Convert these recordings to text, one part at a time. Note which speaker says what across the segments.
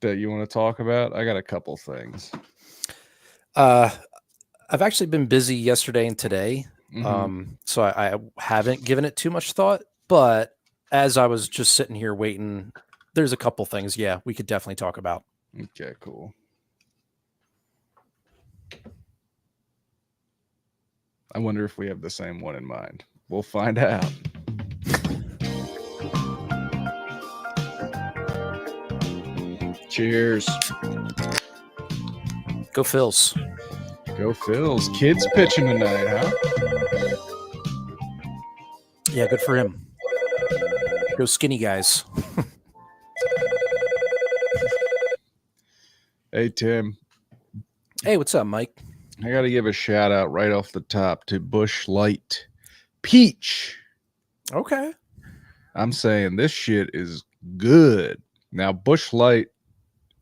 Speaker 1: that you want to talk about? I got a couple things.
Speaker 2: I've actually been busy yesterday and today, so I haven't given it too much thought. But as I was just sitting here waiting, there's a couple things. Yeah, we could definitely talk about.
Speaker 1: Okay, cool. I wonder if we have the same one in mind. We'll find out. Cheers.
Speaker 2: Go Phils.
Speaker 1: Go Phils. Kids pitching tonight, huh?
Speaker 2: Yeah, good for him. Go skinny guys.
Speaker 1: Hey, Tim.
Speaker 2: Hey, what's up, Mike?
Speaker 1: I got to give a shout out right off the top to Busch Light Peach.
Speaker 2: Okay.
Speaker 1: I'm saying this shit is good. Now, Busch Light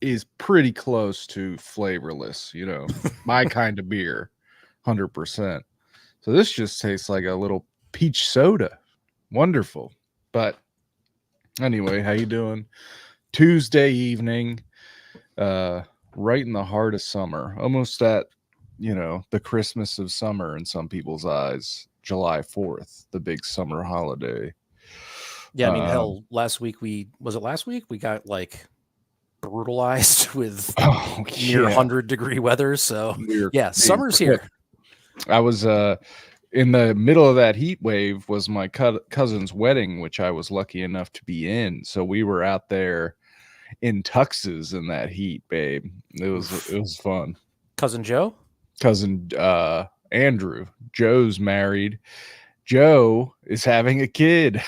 Speaker 1: is pretty close to flavorless, you know, my kind of beer, 100%. So this just tastes like a little peach soda. Wonderful. But anyway, how you doing? Tuesday evening, right in the heart of summer, almost at, you know, the Christmas of summer in some people's eyes, July 4th, the big summer holiday.
Speaker 2: Yeah, I mean, hell, last week we got like brutalized with near 100-degree weather. So yeah, summer's here.
Speaker 1: I was in the middle of that heat wave was my cousin's wedding, which I was lucky enough to be in. So we were out there in tuxes in that heat, babe. It was fun.
Speaker 2: Cousin Joe?
Speaker 1: Cousin Andrew. Joe's married. Joe is having a kid.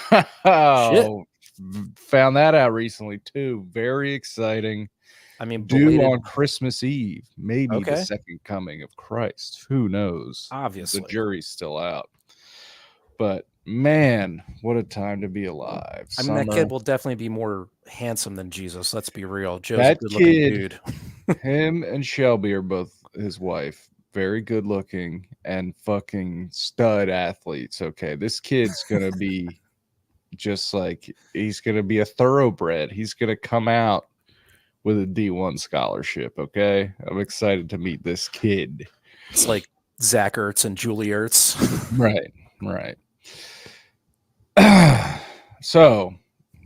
Speaker 1: Oh, found that out recently too. Very exciting.
Speaker 2: I mean,
Speaker 1: due on Christmas Eve, maybe the second coming of Christ. Who knows?
Speaker 2: Obviously,
Speaker 1: the jury's still out. But man, what a time to be alive!
Speaker 2: I mean, that kid will definitely be more handsome than Jesus. Let's be real. Joe's a good-looking dude.
Speaker 1: Him and Shelby are both his wife. Very good looking and fucking stud athletes. Okay, this kid's gonna be just like he's gonna be a thoroughbred. He's gonna come out with a D1 scholarship. Okay, I'm excited to meet this kid.
Speaker 2: It's like Zach Ertz and Julie Ertz.
Speaker 1: Right. So,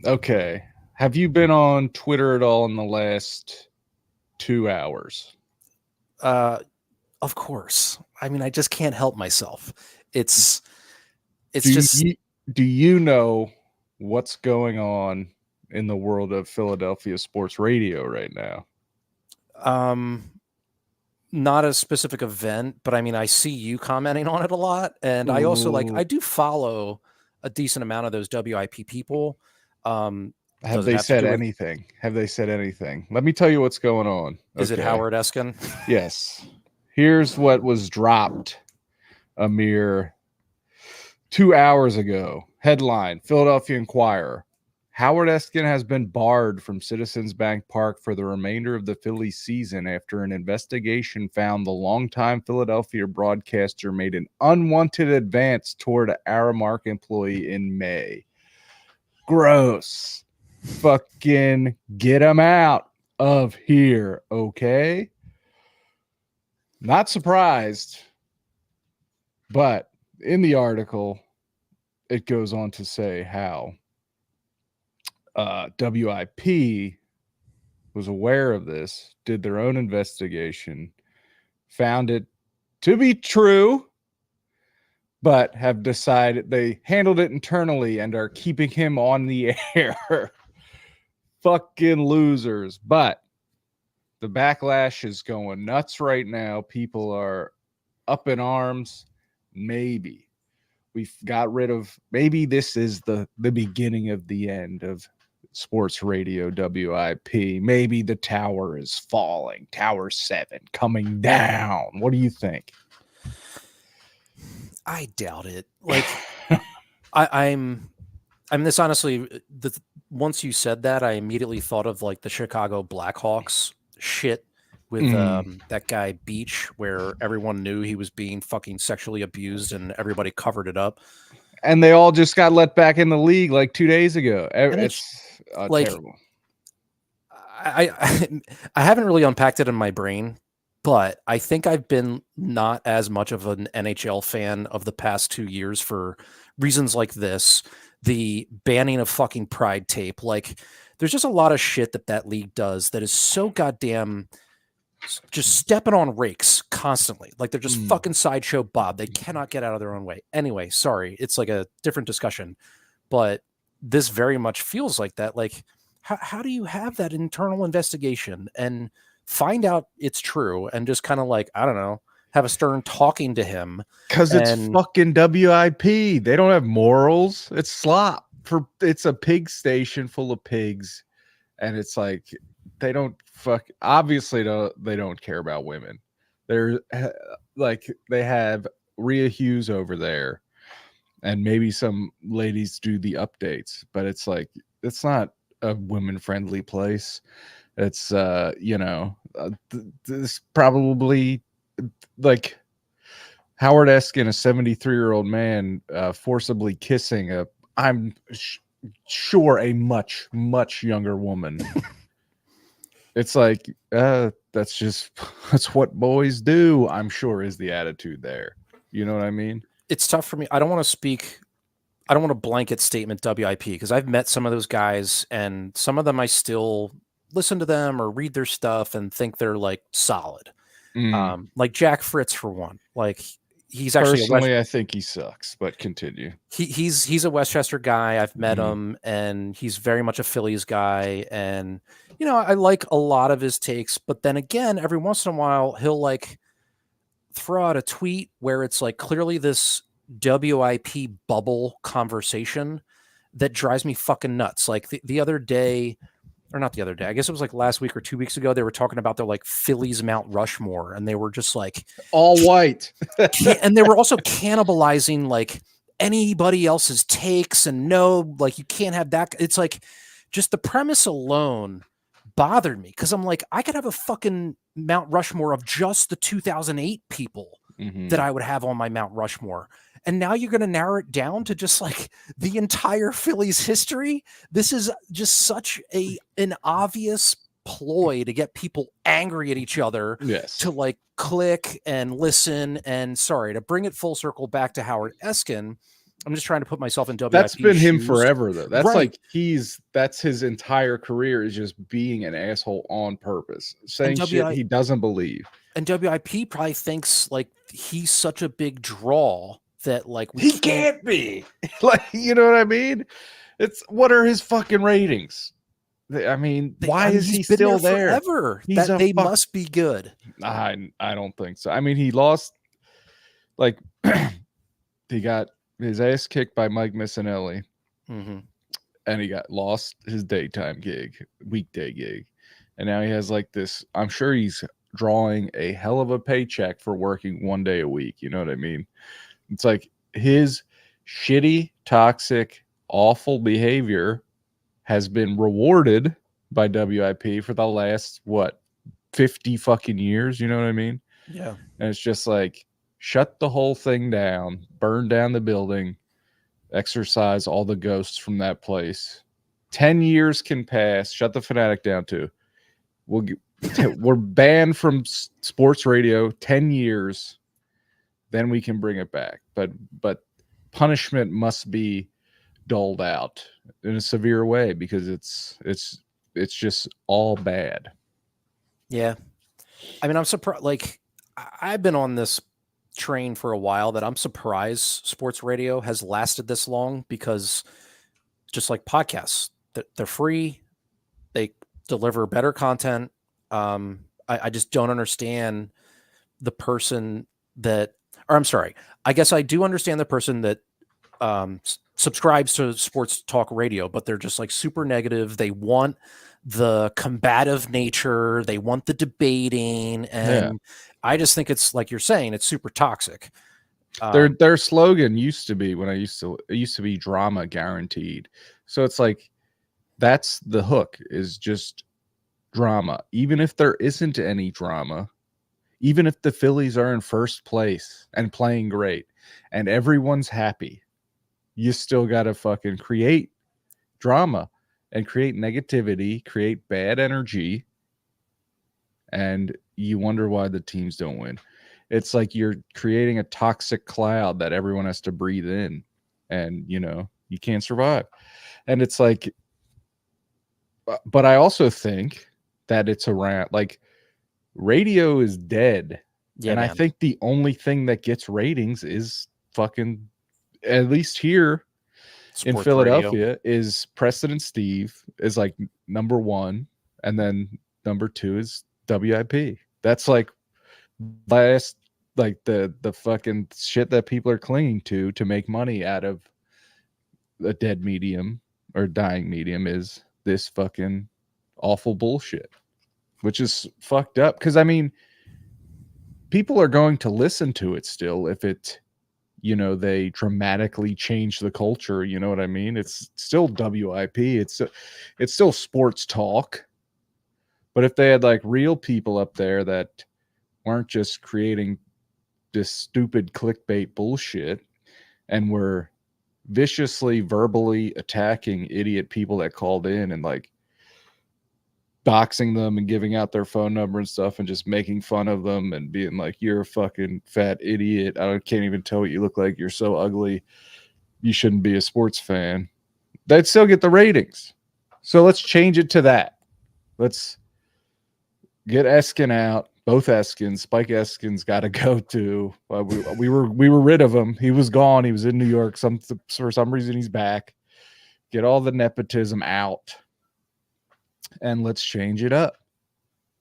Speaker 1: okay, have you been on Twitter at all in the last 2 hours?
Speaker 2: Of course. I mean, I just can't help myself. It's
Speaker 1: do you know what's going on in the world of Philadelphia sports radio right now?
Speaker 2: Not a specific event, but I mean, I see you commenting on it a lot. And I also I do follow a decent amount of those WIP people.
Speaker 1: Have they said anything? Let me tell you what's going on.
Speaker 2: Is it Howard Eskin?
Speaker 1: Yes. Here's what was dropped a mere 2 hours ago. Headline, Philadelphia Inquirer. Howard Eskin has been barred from Citizens Bank Park for the remainder of the Phillies season after an investigation found the longtime Philadelphia broadcaster made an unwanted advance toward an Aramark employee in May. Gross. Fucking get him out of here, okay? Not surprised, but in the article, it goes on to say how WIP was aware of this, did their own investigation, found it to be true, but have decided they handled it internally and are keeping him on the air. Fucking losers. But the backlash is going nuts right now. People are up in arms. Maybe we've got rid of, maybe this is the beginning of the end of sports radio WIP. Maybe the tower is falling. Tower 7 coming down. What do you think?
Speaker 2: I doubt it. Like, I'm this honestly, once you said that, I immediately thought of like the Chicago Blackhawks shit with that guy Beach, where everyone knew he was being fucking sexually abused and everybody covered it up.
Speaker 1: And they all just got let back in the league like 2 days ago. It's like terrible.
Speaker 2: I haven't really unpacked it in my brain, but I think I've been not as much of an NHL fan of the past 2 years for reasons like this, the banning of fucking Pride tape. Like, there's just a lot of shit that league does that is so goddamn just stepping on rakes constantly. Like, they're just fucking sideshow Bob. They cannot get out of their own way. Anyway, sorry, it's like a different discussion, but this very much feels like that. Like, how do you have that internal investigation and find out it's true and just kind of like, I don't know, have a stern talking to him?
Speaker 1: Because it's fucking WIP. They don't have morals. It's slop. It's a pig station full of pigs, and it's like they don't obviously they don't care about women. They're like, they have Rhea Hughes over there, and maybe some ladies do the updates, but it's like, it's not a women friendly place. It's this probably, like, Howard Eskin, a 73-year-old man, forcibly kissing I'm sure a much younger woman. It's like, that's what boys do, I'm sure, is the attitude there. You know what I mean?
Speaker 2: It's tough for me. I don't want to blanket statement WIP, because I've met some of those guys, and some of them I still listen to them or read their stuff and think they're like solid. Like Jack Fritz, for one. Like, he's actually
Speaker 1: personally, I think he sucks, but continue.
Speaker 2: He's a Westchester guy. I've met him, and he's very much a Phillies guy. And, you know, I like a lot of his takes, but then again, every once in a while, he'll like throw out a tweet where it's like clearly this WIP bubble conversation that drives me fucking nuts. Like the other day, or not the other day, I guess it was like last week or 2 weeks ago, they were talking about their like Phillies Mount Rushmore, and they were just like
Speaker 1: all white.
Speaker 2: And they were also cannibalizing like anybody else's takes, and no, like, you can't have that. It's like, just the premise alone bothered me, because I'm like, I could have a fucking Mount Rushmore of just the 2008 people that I would have on my Mount Rushmore. And now you're going to narrow it down to just like the entire Phillies history. This is just such an obvious ploy to get people angry at each other.
Speaker 1: Yes.
Speaker 2: To like click and listen. And sorry, to bring it full circle back to Howard Eskin, I'm just trying to put myself in WIP.
Speaker 1: That's been him forever, though. That's
Speaker 2: right.
Speaker 1: Like that's his entire career, is just being an asshole on purpose, saying shit he doesn't believe.
Speaker 2: And WIP probably thinks like he's such a big draw that like
Speaker 1: he can't be. Like, you know what I mean? It's, what are his fucking ratings? I mean, why is he still there?
Speaker 2: Forever. They must be good.
Speaker 1: I don't think so. I mean, he lost, like, he got his ass kicked by Mike Missinelli, and he lost his daytime gig, weekday gig, and now he has like this. I'm sure he's drawing a hell of a paycheck for working 1 day a week. You know what I mean? It's like his shitty, toxic, awful behavior has been rewarded by WIP for the last 50 fucking years. You know what I mean?
Speaker 2: Yeah.
Speaker 1: And it's just like, shut the whole thing down, burn down the building, exorcise all the ghosts from that place. 10 years can pass. Shut the Fanatic down too. We're banned from sports radio 10 years. Then we can bring it back. But punishment must be doled out in a severe way, because it's just all bad.
Speaker 2: Yeah. I mean, I'm surprised. Like, I've been on this train for a while that I'm surprised sports radio has lasted this long, because just like podcasts, they're free, they deliver better content. I just don't understand the person that, or I'm sorry, I guess I do understand the person that subscribes to sports talk radio, but they're just like super negative. They want the combative nature, they want the debating, and I just think it's like you're saying, it's super toxic.
Speaker 1: Their slogan used to be, it used to be drama guaranteed. So it's like, that's the hook, is just drama. Even if there isn't any drama, even if the Phillies are in first place and playing great and everyone's happy, you still got to fucking create drama. and create negativity, create bad energy, and you wonder why the teams don't win. It's like you're creating a toxic cloud that everyone has to breathe in, and you can't survive. And it's like, but I also think that it's around, like, radio is dead.
Speaker 2: Yeah,
Speaker 1: And I
Speaker 2: man.
Speaker 1: think the only thing that gets ratings is fucking, at least here in
Speaker 2: Sports radio.
Speaker 1: Philadelphia, is Preston and Steve is like number one, and then number two is WIP. That's like last, like the fucking shit that people are clinging to make money out of a dead medium or dying medium is this fucking awful bullshit, which is fucked up. Because I mean, people are going to listen to it still if it, they dramatically change the culture. You know what I mean? It's still WIP. It's still sports talk. But if they had like real people up there that weren't just creating this stupid clickbait bullshit and were viciously verbally attacking idiot people that called in and like doxing them and giving out their phone number and stuff and just making fun of them and being like, you're a fucking fat idiot, can't even tell what you look like, you're so ugly, you shouldn't be a sports fan, they'd still get the ratings. So let's change it to that. Let's get Eskin out. Both Eskins. Spike Eskin's got to go too. We were rid of him. He was gone. He was in New York. For some reason he's back. Get all the nepotism out, and let's change it up.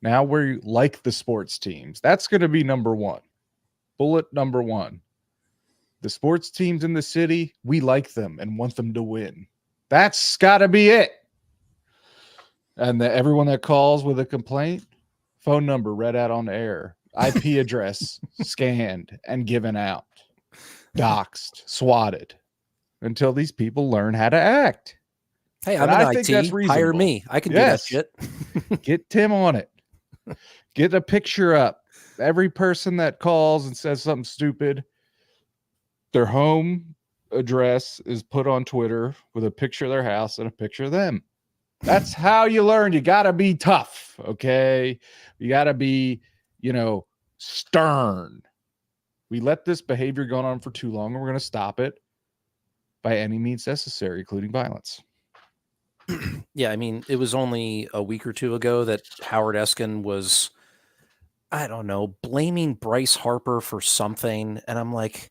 Speaker 1: Now we're like the sports teams. That's going to be number one. Bullet number one. The sports teams in the city, we like them and want them to win. That's got to be it. And everyone that calls with a complaint, phone number read out on air, IP address scanned and given out, doxed, swatted, until these people learn how to act.
Speaker 2: Hey, I'm an IT. Hire me. I can do that shit.
Speaker 1: Get Tim on it. Get a picture up. Every person that calls and says something stupid, their home address is put on Twitter with a picture of their house and a picture of them. That's how you learn. You got to be tough, okay? You got to be, stern. We let this behavior go on for too long, and we're going to stop it by any means necessary, including violence.
Speaker 2: Yeah, I mean, it was only a week or two ago that Howard Eskin was, I don't know, blaming Bryce Harper for something, and I'm like,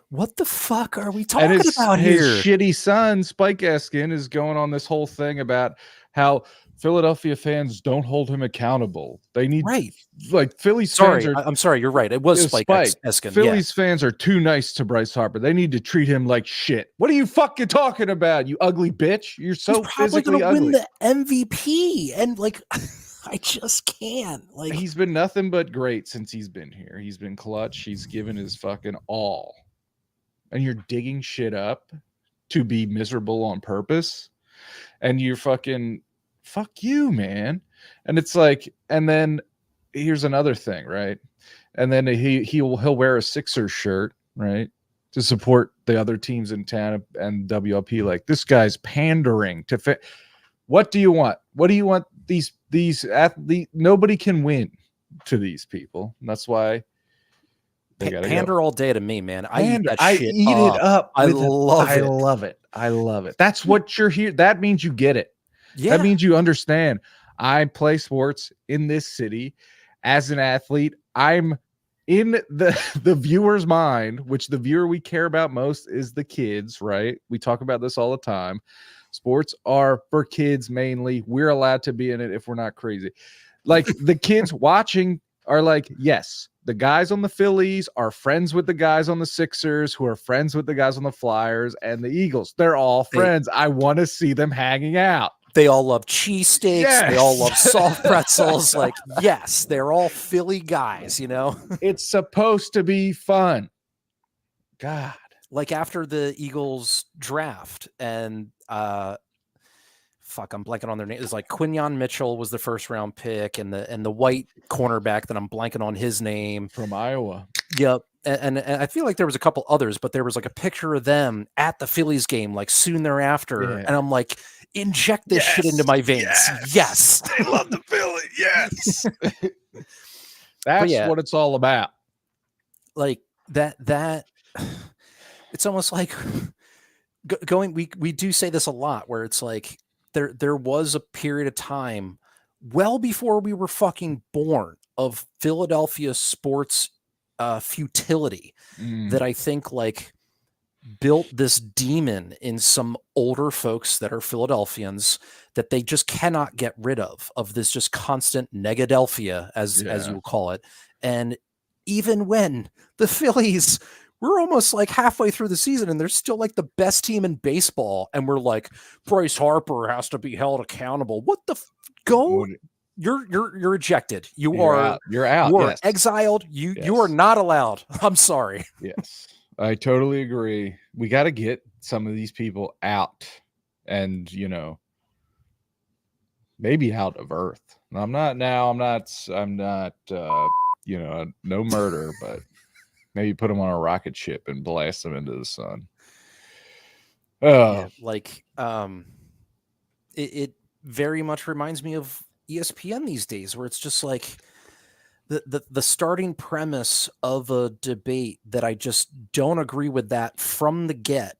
Speaker 2: what the fuck are we talking about here?
Speaker 1: His shitty son, Spike Eskin, is going on this whole thing about how Philadelphia fans don't hold him accountable. They need, like, Phillies fans are...
Speaker 2: I'm sorry, you're right. It was Spike Eskin.
Speaker 1: Phillies fans are too nice to Bryce Harper. They need to treat him like shit. What are you fucking talking about, you ugly bitch? You're so physically ugly.
Speaker 2: He's probably going to win the MVP, and, like... I just can't. Like,
Speaker 1: he's been nothing but great since he's been here. He's been clutch. He's given his fucking all. And you're digging shit up to be miserable on purpose, and you're fucking, fuck you, man. And it's like, and then here's another thing, right? And then he'll wear a Sixers shirt, right, to support the other teams in town and WLP. Like, this guy's pandering to what do you want? What do you want? These athletes, nobody can win to these people. And that's why
Speaker 2: pander all day to me, man. I eat that shit
Speaker 1: eat
Speaker 2: up.
Speaker 1: It up.
Speaker 2: I love
Speaker 1: it. I love it. That's what you're here. That means you get it.
Speaker 2: Yeah.
Speaker 1: That means you understand. I play sports in this city as an athlete. I'm in the viewer's mind, which the viewer we care about most is the kids, right? We talk about this all the time. Sports are for kids mainly. We're allowed to be in it if we're not crazy. Like, the kids watching are like, yes, the guys on the Phillies are friends with the guys on the Sixers, who are friends with the guys on the Flyers and the Eagles. They're all friends. I want to see them hanging out.
Speaker 2: They all love cheesesteaks. Yes. They all love soft pretzels. Like, yes, they're all Philly guys,
Speaker 1: It's supposed to be fun. God.
Speaker 2: Like, after the Eagles draft, and I'm blanking on their name. It's like Quinyon Mitchell was the first round pick, and the white cornerback that I'm blanking on his name,
Speaker 1: from Iowa.
Speaker 2: Yep. And I feel like there was a couple others, but there was like a picture of them at the Phillies game, like soon thereafter. Yeah. And I'm like, Inject this shit into my veins. Yes.
Speaker 1: They love the Philly. Yes. That's
Speaker 2: yeah,
Speaker 1: what it's all about.
Speaker 2: Like that it's almost like going we do say this a lot, where it's like there was a period of time well before we were fucking born of Philadelphia sports futility that I think like built this demon in some older folks that are Philadelphians that they just cannot get rid of this just constant negadelphia, as you will call it. And even when the Phillies, we're almost like halfway through the season and they're still like the best team in baseball, and we're like, Bryce Harper has to be held accountable. What the go? You're ejected. You're
Speaker 1: out. You're out.
Speaker 2: You are
Speaker 1: yes.
Speaker 2: exiled. You are not allowed. I'm sorry.
Speaker 1: Yes, I totally agree. We got to get some of these people out, and maybe out of Earth. I'm not. No murder, but maybe put them on a rocket ship and blast them into the sun.
Speaker 2: Yeah, like it very much reminds me of ESPN these days, where it's just like the starting premise of a debate that I just don't agree with that from the get,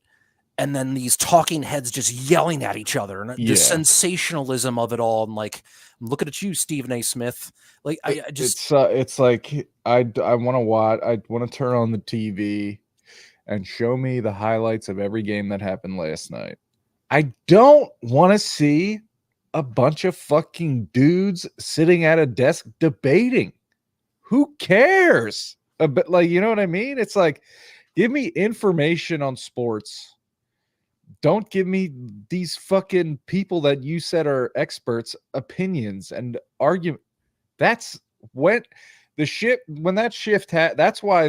Speaker 2: and then these talking heads just yelling at each other, and the sensationalism of it all. And like, I'm looking at you, Stephen A. Smith. Like, I just
Speaker 1: it's like I want to watch. I want to turn on the TV and show me the highlights of every game that happened last night. I don't want to see a bunch of fucking dudes sitting at a desk debating. Who cares? But like, you know what I mean? It's like, give me information on sports. Don't give me these fucking people that you said are experts opinions and argument. That's when that shift that's why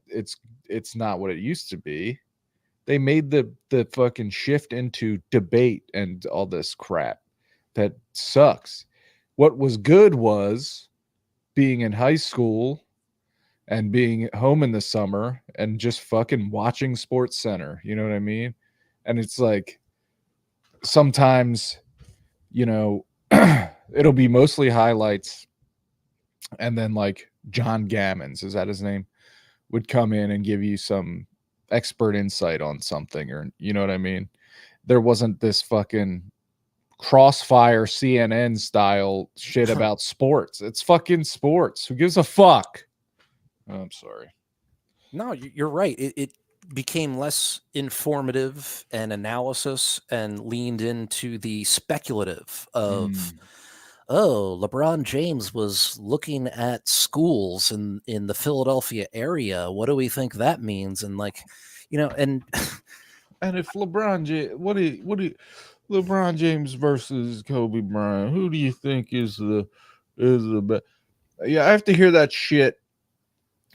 Speaker 1: it's not what it used to be. They made the fucking shift into debate and all this crap that sucks. What was good was being in high school and being home in the summer and just fucking watching Sports Center. You know what I mean? And it's like sometimes, it'll be mostly highlights, and then like John Gammons, is that his name, would come in and give you some expert insight on something, or you know what I mean? There wasn't this fucking crossfire CNN style shit about sports. It's fucking sports. Who gives a fuck? Oh, I'm sorry.
Speaker 2: No, you're right. It became less informative and analysis and leaned into the speculative of, oh, LeBron James was looking at schools in the Philadelphia area. What do we think that means? And like, and
Speaker 1: and if LeBron James, what do you LeBron James versus Kobe Bryant, who do you think is the best? Yeah, I have to hear that shit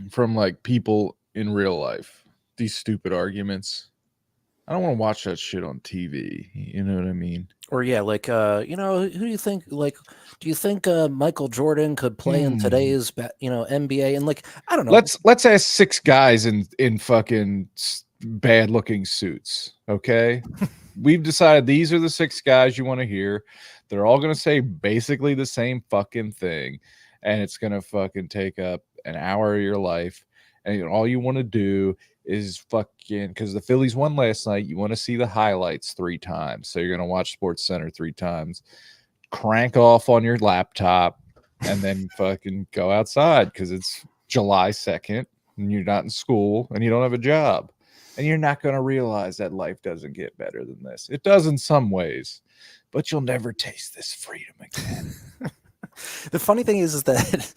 Speaker 1: from like people in real life. These stupid arguments. I don't want to watch that shit on TV. You know what I mean?
Speaker 2: Or yeah, like who do you think, like, do you think Michael Jordan could play in today's NBA? And like, I don't know.
Speaker 1: Let's ask 6 guys in fucking bad looking suits. Okay. We've decided these are the 6 guys you want to hear. They're all going to say basically the same fucking thing. And it's going to fucking take up an hour of your life. And all you want to do is fucking, because the Phillies won last night, you want to see the highlights 3 times. So you're going to watch Sports Center 3 times, crank off on your laptop, and then fucking go outside because it's July 2nd and you're not in school and you don't have a job. And you're not going to realize that life doesn't get better than this. It does in some ways, but you'll never taste this freedom again.
Speaker 2: The funny thing is that,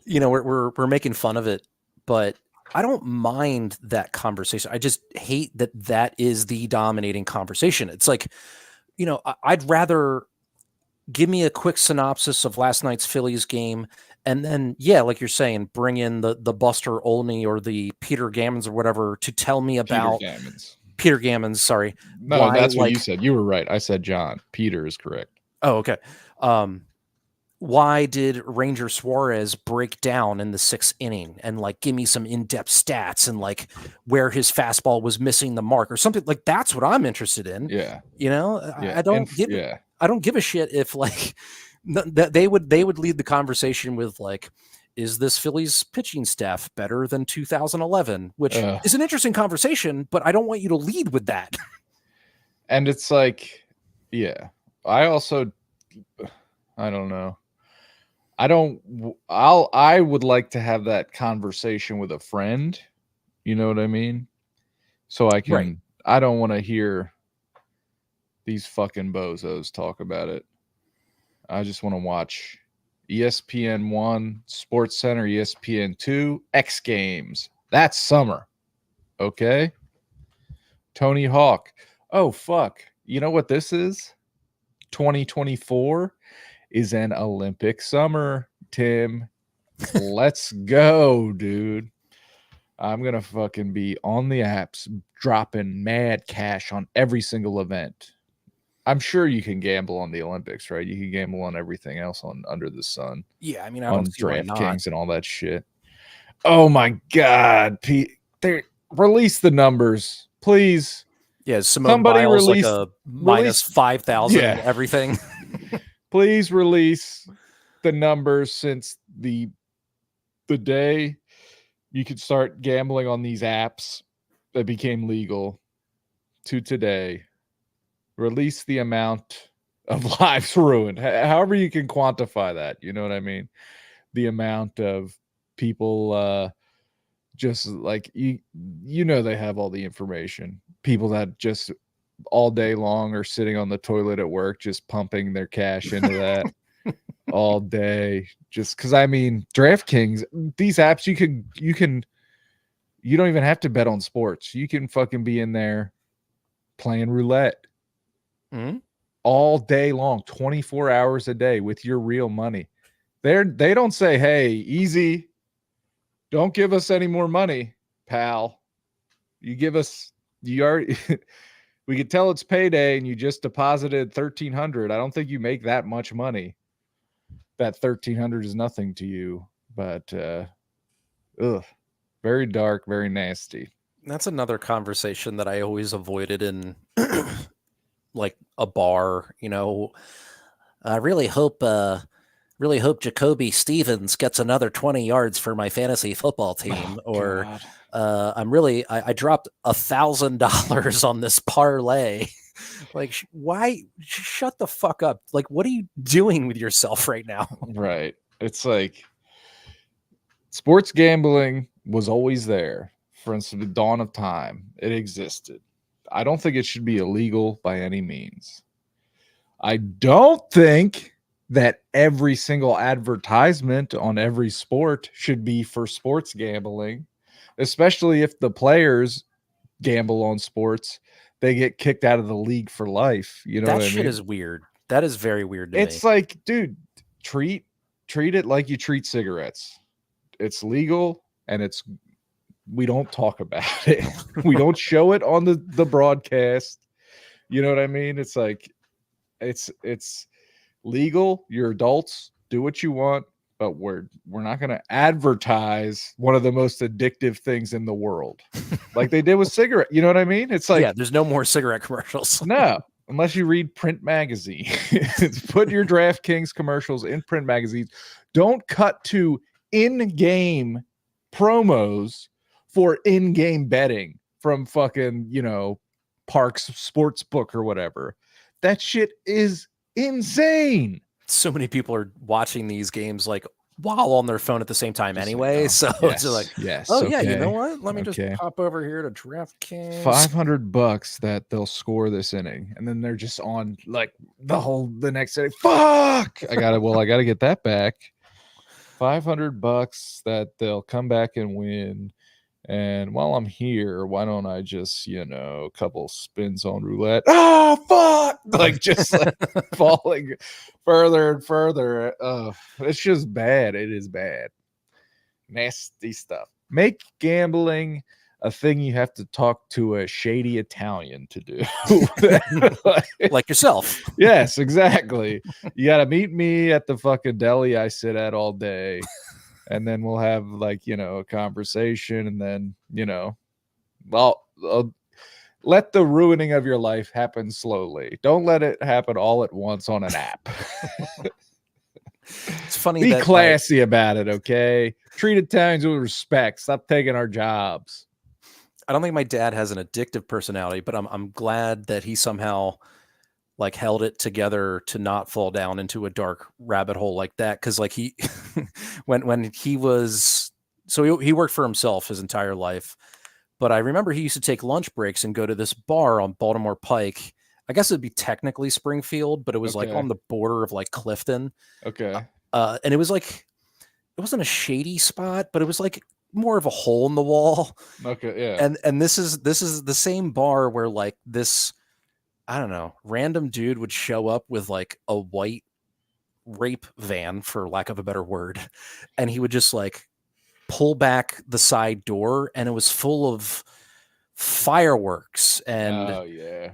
Speaker 2: we're making fun of it, but I don't mind that conversation. I just hate that is the dominating conversation. It's like, I'd rather give me a quick synopsis of last night's Phillies game. And then, yeah, like you're saying, bring in the Buster Olney or the Peter Gammons or whatever to tell me about Peter Gammons. Sorry.
Speaker 1: No, that's what you said. You were right. I said John. Peter is correct.
Speaker 2: Oh, okay. why did Ranger Suarez break down in the 6th inning and like give me some in-depth stats and like where his fastball was missing the mark or something like that's what I'm interested in.
Speaker 1: Yeah.
Speaker 2: You know,
Speaker 1: Yeah.
Speaker 2: I don't give
Speaker 1: Yeah.
Speaker 2: I don't give a shit if like that they would lead the conversation with like, is this Phillies pitching staff better than 2011? Which is an interesting conversation, but I don't want you to lead with that.
Speaker 1: And it's like, yeah, I don't know. I would like to have that conversation with a friend. You know what I mean? So I can,
Speaker 2: Right.
Speaker 1: I don't want to hear these fucking bozos talk about it. I just want to watch ESPN 1, Sports Center, ESPN 2, X Games. That's summer. Okay? Tony Hawk. Oh, fuck. You know what this is? 2024 is an Olympic summer, Tim. Let's go, dude. I'm going to fucking be on the apps dropping mad cash on every single event. I'm sure you can gamble on the Olympics, right? You can gamble on everything else on under the sun.
Speaker 2: Yeah, I mean, I
Speaker 1: On
Speaker 2: don't see why not.
Speaker 1: DraftKings and all that shit. Oh my God, Pete! They release the numbers, please.
Speaker 2: Yeah, Simone
Speaker 1: Somebody
Speaker 2: Biles
Speaker 1: release
Speaker 2: like a minus 5,000
Speaker 1: yeah.
Speaker 2: everything.
Speaker 1: Please release the numbers since the day you could start gambling on these apps that became legal to today. Release the amount of lives ruined. However you can quantify that, you know what I mean? The amount of people just like you know they have all the information. People that just all day long are sitting on the toilet at work just pumping their cash into that all day. Just because I mean DraftKings, these apps you don't even have to bet on sports. You can fucking be in there playing roulette all day long, 24 hours a day with your real money. They don't say, hey, easy, don't give us any more money, pal. You already we could tell it's payday and you just deposited $1,300. I don't think you make that much money. That $1,300 is nothing to you, but very dark, very nasty.
Speaker 2: That's another conversation that I always avoided in like a bar, you know. I really hope Jacoby Stevens gets another 20 yards for my fantasy football team. Or I dropped $1,000 on this parlay. Like, why? Shut the fuck up. Like, what are you doing with yourself right now?
Speaker 1: Right. It's like sports gambling was always there. For instance, the dawn of time, it existed. I don't think it should be illegal by any means. I don't think that every single advertisement on every sport should be for sports gambling, especially if the players gamble on sports, they get kicked out of the league for life. You know
Speaker 2: that
Speaker 1: what I
Speaker 2: shit
Speaker 1: mean?
Speaker 2: is weird. That is very weird to me.
Speaker 1: It's like, dude, treat it like you treat cigarettes. It's legal and we don't talk about it. We don't show it on the broadcast. You know what I mean? It's like it's legal. You're adults. Do what you want, but we're not going to advertise one of the most addictive things in the world, like they did with cigarette. You know what I mean? It's like,
Speaker 2: yeah, there's no more cigarette commercials.
Speaker 1: No, unless you read print magazine. Put your DraftKings commercials in print magazines. Don't cut to in-game promos for in-game betting from fucking, Parks Sportsbook or whatever. That shit is insane.
Speaker 2: So many people are watching these games like while on their phone at the same time anyway. So it's like, yeah, you know what? Let me just pop over here to DraftKings.
Speaker 1: $500 that they'll score this inning, and then they're just on like the next inning. Fuck! I gotta get that back. $500 that they'll come back and win. And while I'm here, why don't I just, a couple spins on roulette? Oh, fuck! Like, just like falling further and further. It's just bad. It is bad. Nasty stuff. Make gambling a thing you have to talk to a shady Italian to do.
Speaker 2: Like yourself.
Speaker 1: Yes, exactly. You got to meet me at the fucking deli I sit at all day. And then we'll have like, a conversation. And then, I'll let the ruining of your life happen slowly. Don't let it happen all at once on an app.
Speaker 2: It's funny
Speaker 1: Be
Speaker 2: that
Speaker 1: classy about it, okay? Treat Italians with respect. Stop taking our jobs.
Speaker 2: I don't think my dad has an addictive personality, but I'm glad that he somehow like held it together to not fall down into a dark rabbit hole like that. Cause like he, when he was, so he worked for himself his entire life, but I remember he used to take lunch breaks and go to this bar on Baltimore Pike. I guess it'd be technically Springfield, but it was like on the border of like Clifton.
Speaker 1: Okay.
Speaker 2: And it was like, it wasn't a shady spot, but it was like more of a hole in the wall.
Speaker 1: Okay. Yeah.
Speaker 2: And this is the same bar where like this, I don't know, random dude would show up with like a white rape van, for lack of a better word. And he would just like pull back the side door and it was full of fireworks and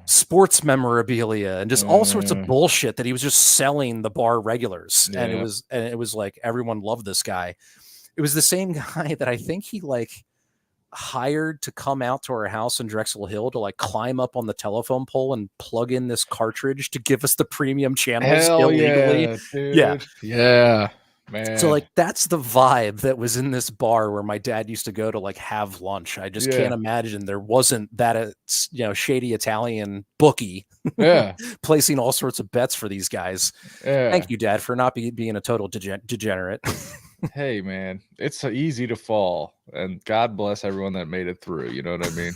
Speaker 2: sports memorabilia and just all sorts of bullshit that he was just selling the bar regulars. And it was like everyone loved this guy. It was the same guy that I think he like hired to come out to our house in Drexel Hill to like climb up on the telephone pole and plug in this cartridge to give us the premium channels illegally.
Speaker 1: Yeah. Man.
Speaker 2: So like that's the vibe that was in this bar where my dad used to go to like have lunch. I just can't imagine there wasn't that shady Italian bookie placing all sorts of bets for these guys. Thank you, Dad, for not being a total degenerate.
Speaker 1: Hey man, it's easy to fall, and God bless everyone that made it through. You know what I mean?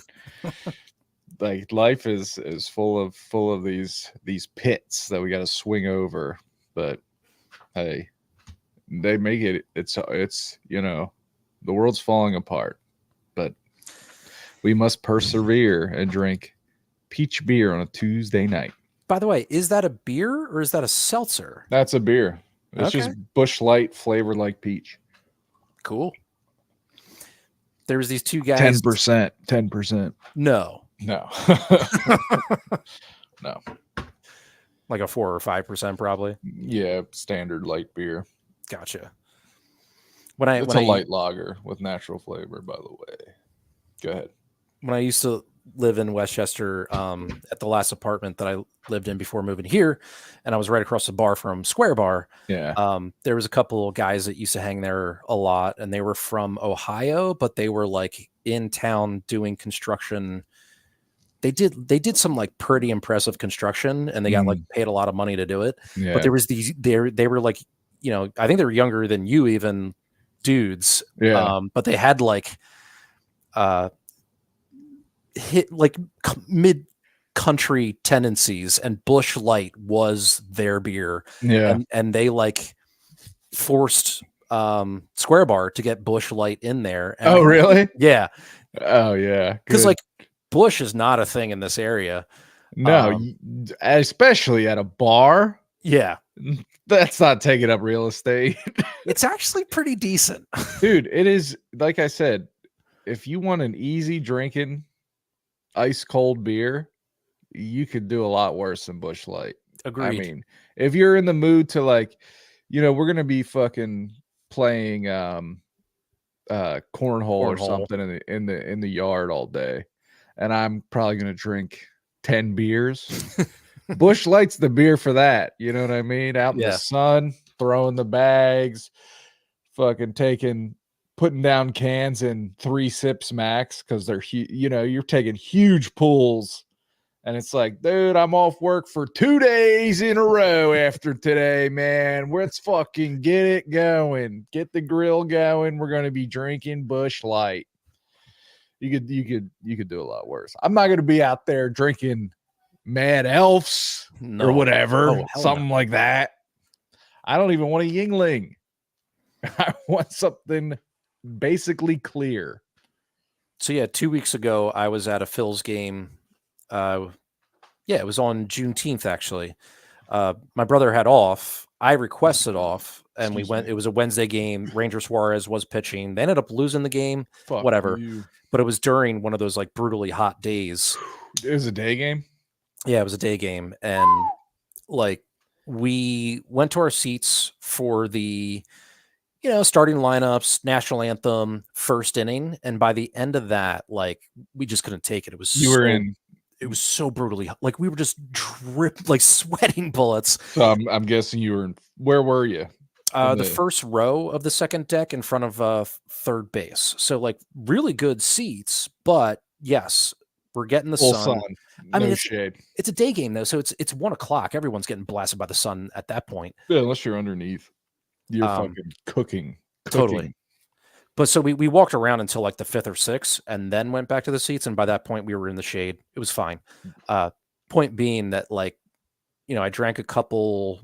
Speaker 1: Like life is full of these pits that we got to swing over, but hey, they make it. It's the world's falling apart, but we must persevere and drink peach beer on a Tuesday night.
Speaker 2: By the way, is that a beer or is that a seltzer?
Speaker 1: That's a beer. It's just Busch Light flavored like peach.
Speaker 2: Cool. There was these two guys.
Speaker 1: 10%. 10%.
Speaker 2: No.
Speaker 1: No.
Speaker 2: Like a 4 or 5% probably.
Speaker 1: Yeah, standard light beer.
Speaker 2: Gotcha.
Speaker 1: It's a light lager with natural flavor, by the way. Go ahead.
Speaker 2: When I used to live in Westchester, at the last apartment that I lived in before moving here, and I was right across the bar from Square Bar.
Speaker 1: Yeah.
Speaker 2: There was a couple of guys that used to hang there a lot, and they were from Ohio, but they were like in town doing construction. They did some like pretty impressive construction, and they got like paid a lot of money to do it.
Speaker 1: Yeah.
Speaker 2: But there was these they were like, I think they were younger than you even dudes.
Speaker 1: Yeah.
Speaker 2: But they had like hit like mid country tendencies, and Busch Light was their beer.
Speaker 1: Yeah.
Speaker 2: And they like forced Square Bar to get Busch Light in there. And
Speaker 1: really?
Speaker 2: Yeah.
Speaker 1: Oh yeah.
Speaker 2: Because like Busch is not a thing in this area.
Speaker 1: No, especially at a bar.
Speaker 2: Yeah.
Speaker 1: That's not taking up real estate.
Speaker 2: It's actually pretty decent.
Speaker 1: Dude, it is, like I said, if you want an easy drinking ice cold beer, you could do a lot worse than Busch Light.
Speaker 2: Agreed.
Speaker 1: I mean, if you're in the mood to like, we're gonna be fucking playing cornhole or something in the yard all day, and I'm probably gonna drink 10 beers. Busch Light's the beer for that. You know what I mean? Out in the sun, throwing the bags, fucking putting down cans in 3 sips max, because they're you're taking huge pulls, and it's like, dude, I'm off work for 2 days in a row after today, man. Let's fucking get it going, get the grill going. We're gonna be drinking Busch Light. You could do a lot worse. I'm not gonna be out there drinking Mad Elves or whatever, something like that. I don't even want a Yingling. I want something basically clear.
Speaker 2: So yeah, 2 weeks ago I was at a Phil's game. It was on Juneteenth actually. My brother had off, I requested off, and we
Speaker 1: Excuse
Speaker 2: went.
Speaker 1: me.
Speaker 2: It was a Wednesday game. Ranger Suarez was pitching. They ended up losing the game.
Speaker 1: Fuck
Speaker 2: Whatever.
Speaker 1: you.
Speaker 2: But it was during one of those like brutally hot days.
Speaker 1: It was a day game.
Speaker 2: Yeah, it was a day game, and like we went to our seats for the starting lineups, national anthem, first inning, and by the end of that, like we just couldn't take it. It was
Speaker 1: You were in.
Speaker 2: It was so brutally like we were just like sweating bullets.
Speaker 1: So I'm guessing you were in. Where were you?
Speaker 2: The first row of the second deck in front of third base. So like really good seats, but yes, we're getting the
Speaker 1: Full
Speaker 2: sun.
Speaker 1: sun.
Speaker 2: I mean,
Speaker 1: No shade.
Speaker 2: It's a day game though, so it's 1:00. Everyone's getting blasted by the sun at that point.
Speaker 1: Yeah, unless you're underneath. You're fucking cooking.
Speaker 2: Totally. But so we walked around until like the 5th or 6th and then went back to the seats. And by that point we were in the shade. It was fine. Point being that like, I drank a couple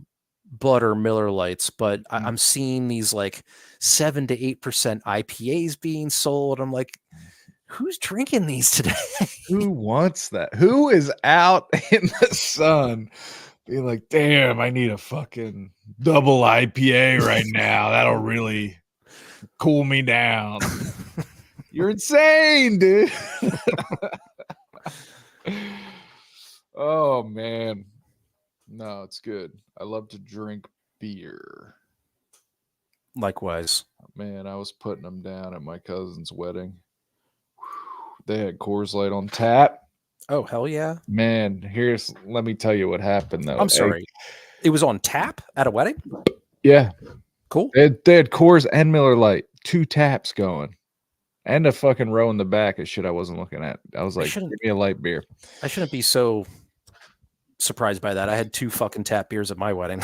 Speaker 2: Butter Miller Lights, but I'm seeing these like 7 to 8% IPAs being sold. I'm like, who's drinking these today?
Speaker 1: Who wants that? Who is out in the sun being like, damn, I need a fucking double IPA right now. That'll really cool me down. You're insane, dude. Oh man. No, it's good. I love to drink beer.
Speaker 2: Likewise.
Speaker 1: Man, I was putting them down at my cousin's wedding. They had Coors Light on tap.
Speaker 2: Oh, hell yeah.
Speaker 1: Man, let me tell you what happened though.
Speaker 2: I'm sorry. It was on tap at a wedding?
Speaker 1: Yeah.
Speaker 2: Cool.
Speaker 1: They had Coors and Miller Lite, 2 taps going. And a fucking row in the back of shit I wasn't looking at. I was like, give me a light beer.
Speaker 2: I shouldn't be so surprised by that. I had 2 fucking tap beers at my wedding.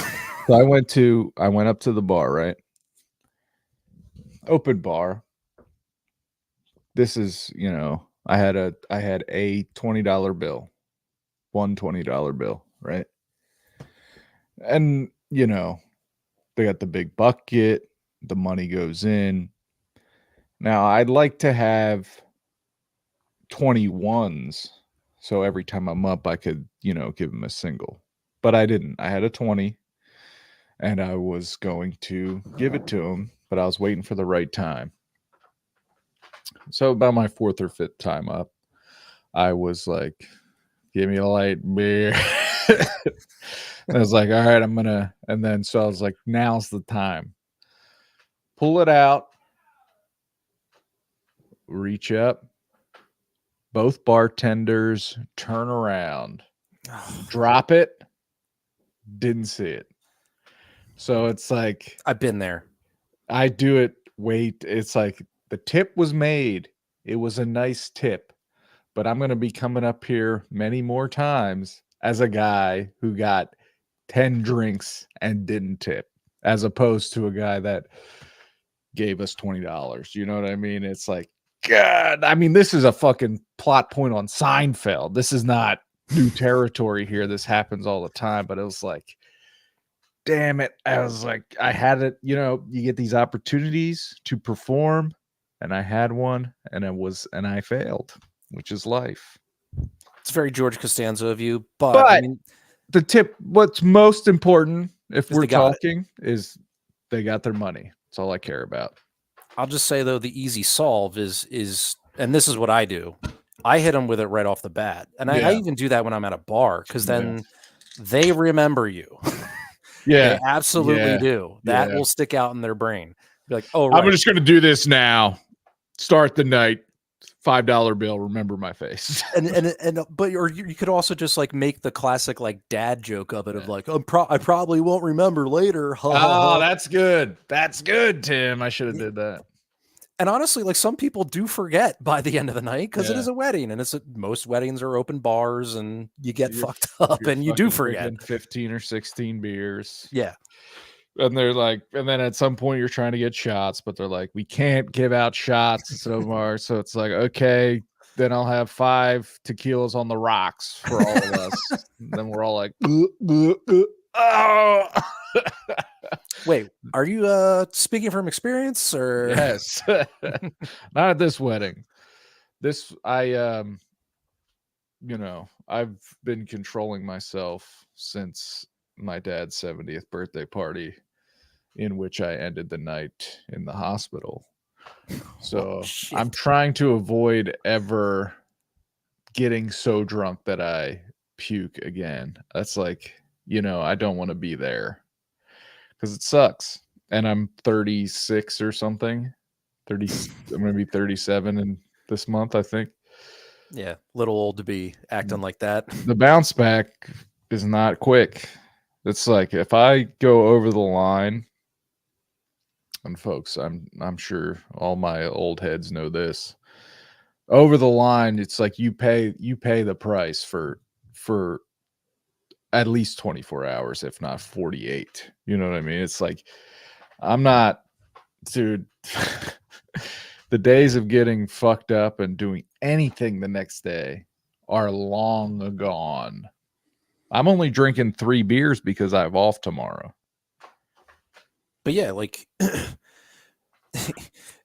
Speaker 1: So I went up to the bar, right? Open bar. This is, I had a $20 bill. One $20 bill, right? And, they got the big bucket, the money goes in. Now, I'd like to have 21s. So every time I'm up, I could, give him a single. But I didn't. I had a 20 and I was going to give it to him, but I was waiting for the right time. So about my 4th or 5th time up, I was like, give me a light beer. I was like, all right, so I was like, now's the time. Pull it out. Reach up. Both bartenders turn around. Drop it. Didn't see it. So it's like,
Speaker 2: I've been there.
Speaker 1: I do it. Wait, it's like the tip was made. It was a nice tip. But I'm going to be coming up here many more times as a guy who got 10 drinks and didn't tip, as opposed to a guy that gave us $20. You know what I mean? It's like, God, I mean, this is a fucking plot point on Seinfeld. This is not new territory here. This happens all the time. But it was like, damn it. I was like, I had it, you get these opportunities to perform, and I had one, and I failed, which is life.
Speaker 2: It's very George Costanza of you, but I mean,
Speaker 1: the tip, what's most important, if we're talking, is they got their money. That's all I care about.
Speaker 2: I'll just say though, the easy solve is, and this is what I do. I hit them with it right off the bat, and I even do that when I'm at a bar because then they remember you.
Speaker 1: Yeah,
Speaker 2: they absolutely do. That will stick out in their brain. Be like, oh, right.
Speaker 1: I'm just going to do this now. Start the night. $5 bill. Remember my face.
Speaker 2: But you could also just like make the classic like dad joke of it of like, I probably won't remember later.
Speaker 1: Oh, that's good. That's good, Tim. I should have did that.
Speaker 2: And honestly, like some people do forget by the end of the night because it is a wedding, and most weddings are open bars, and you get fucked up, and you do forget
Speaker 1: 15 or 16 beers.
Speaker 2: Yeah.
Speaker 1: And they're like, and then at some point you're trying to get shots, but they're like, we can't give out shots so far. So it's like, okay, then I'll have 5 tequilas on the rocks for all of us. Then we're all like, oh.
Speaker 2: Wait, are you speaking from experience or?
Speaker 1: Yes. Not at this wedding. This, I've been controlling myself since my dad's 70th birthday party, in which I ended the night in the hospital.
Speaker 2: Oh,
Speaker 1: So I'm
Speaker 2: shit.
Speaker 1: trying to avoid ever getting so drunk that I puke again. That's like, I don't want to be there because it sucks. And I'm 36 or something. 30, I'm going to be 37 in this month, I think.
Speaker 2: Yeah, little old to be acting like that.
Speaker 1: The bounce back is not quick. It's like if I go over the line, and folks, I'm sure all my old heads know this. Over the line, it's like you pay the price for at least 24 hours, if not 48. You know what I mean? It's like I'm not, dude. The days of getting fucked up and doing anything the next day are long gone. I'm only drinking 3 beers because I have off tomorrow.
Speaker 2: But yeah, like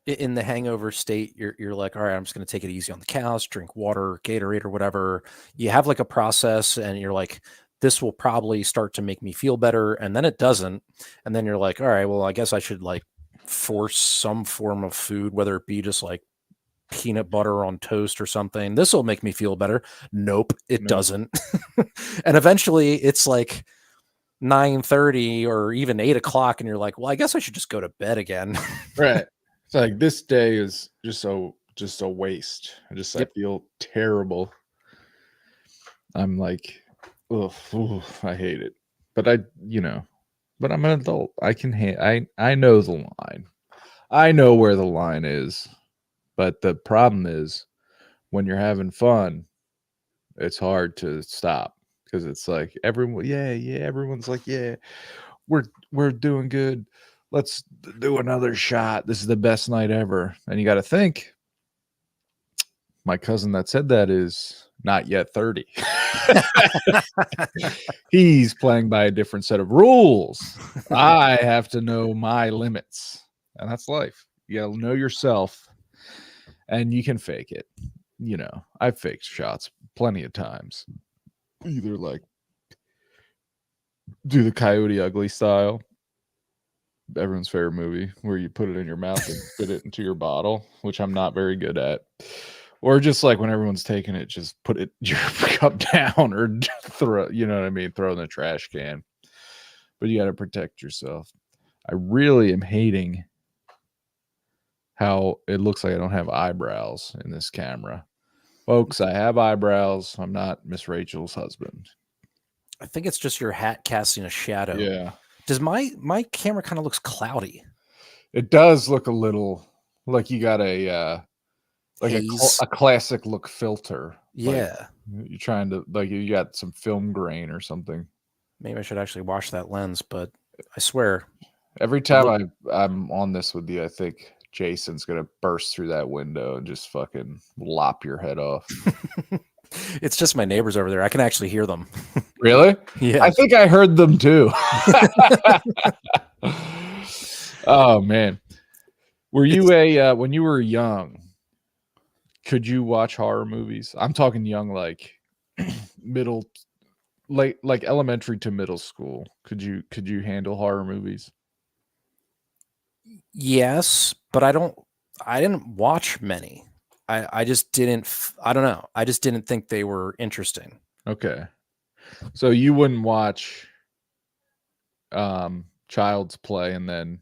Speaker 2: in the hangover state, you're like, all right, I'm just going to take it easy on the couch, drink water, Gatorade, or whatever. You have like a process, and you're like, this will probably start to make me feel better, and then it doesn't, and then you're like, all right, well, I guess I should like force some form of food, whether it be just like peanut butter on toast or something. This will make me feel better. Nope, it
Speaker 1: No.
Speaker 2: doesn't. And eventually, it's like 9:30 or even 8 o'clock, and you're like, well, I guess I should just go to bed again.
Speaker 1: Right. It's like this day is just a waste. I
Speaker 2: Yep.
Speaker 1: feel terrible. I'm like, ugh, I hate it. But but I'm an adult. I can I know the line. I know where the line is. But the problem is when you're having fun, it's hard to stop because it's like everyone, everyone's like, yeah, we're doing good. Let's do another shot. This is the best night ever. And you got to think, my cousin that said that is not yet 30. He's playing by a different set of rules. I have to know my limits, and that's life. You got to know yourself, and you can fake it. I've faked shots plenty of times. Either like do the Coyote Ugly style, everyone's favorite movie, where you put it in your mouth and fit it into your bottle, which I'm not very good at. Or just like when everyone's taking it, just put it your cup down or throw, you know what I mean, throw in the trash can. But you got to protect yourself. I really am hating how it looks like I don't have eyebrows in this camera. Folks, I have eyebrows. I'm not Miss Rachel's husband.
Speaker 2: I think it's just your hat casting a shadow.
Speaker 1: Yeah.
Speaker 2: Does my camera kind of looks cloudy?
Speaker 1: It does look a little like you got a
Speaker 2: Haze.
Speaker 1: a classic look filter.
Speaker 2: Yeah.
Speaker 1: Like you're trying to like you got some film grain or something.
Speaker 2: Maybe I should actually wash that lens, but I swear.
Speaker 1: Every time I'm on this with you, I think Jason's gonna burst through that window and just fucking lop your head off.
Speaker 2: It's just my neighbors over there. I can actually hear them.
Speaker 1: Really?
Speaker 2: Yeah.
Speaker 1: I think I heard them too. Oh man. Were you when you were young, could you watch horror movies? I'm talking young, like middle, like elementary to middle school. Could you handle horror movies?
Speaker 2: Yes, but I didn't watch many. I just didn't I don't know. I just didn't think they were interesting.
Speaker 1: Okay. So you wouldn't watch Child's Play and then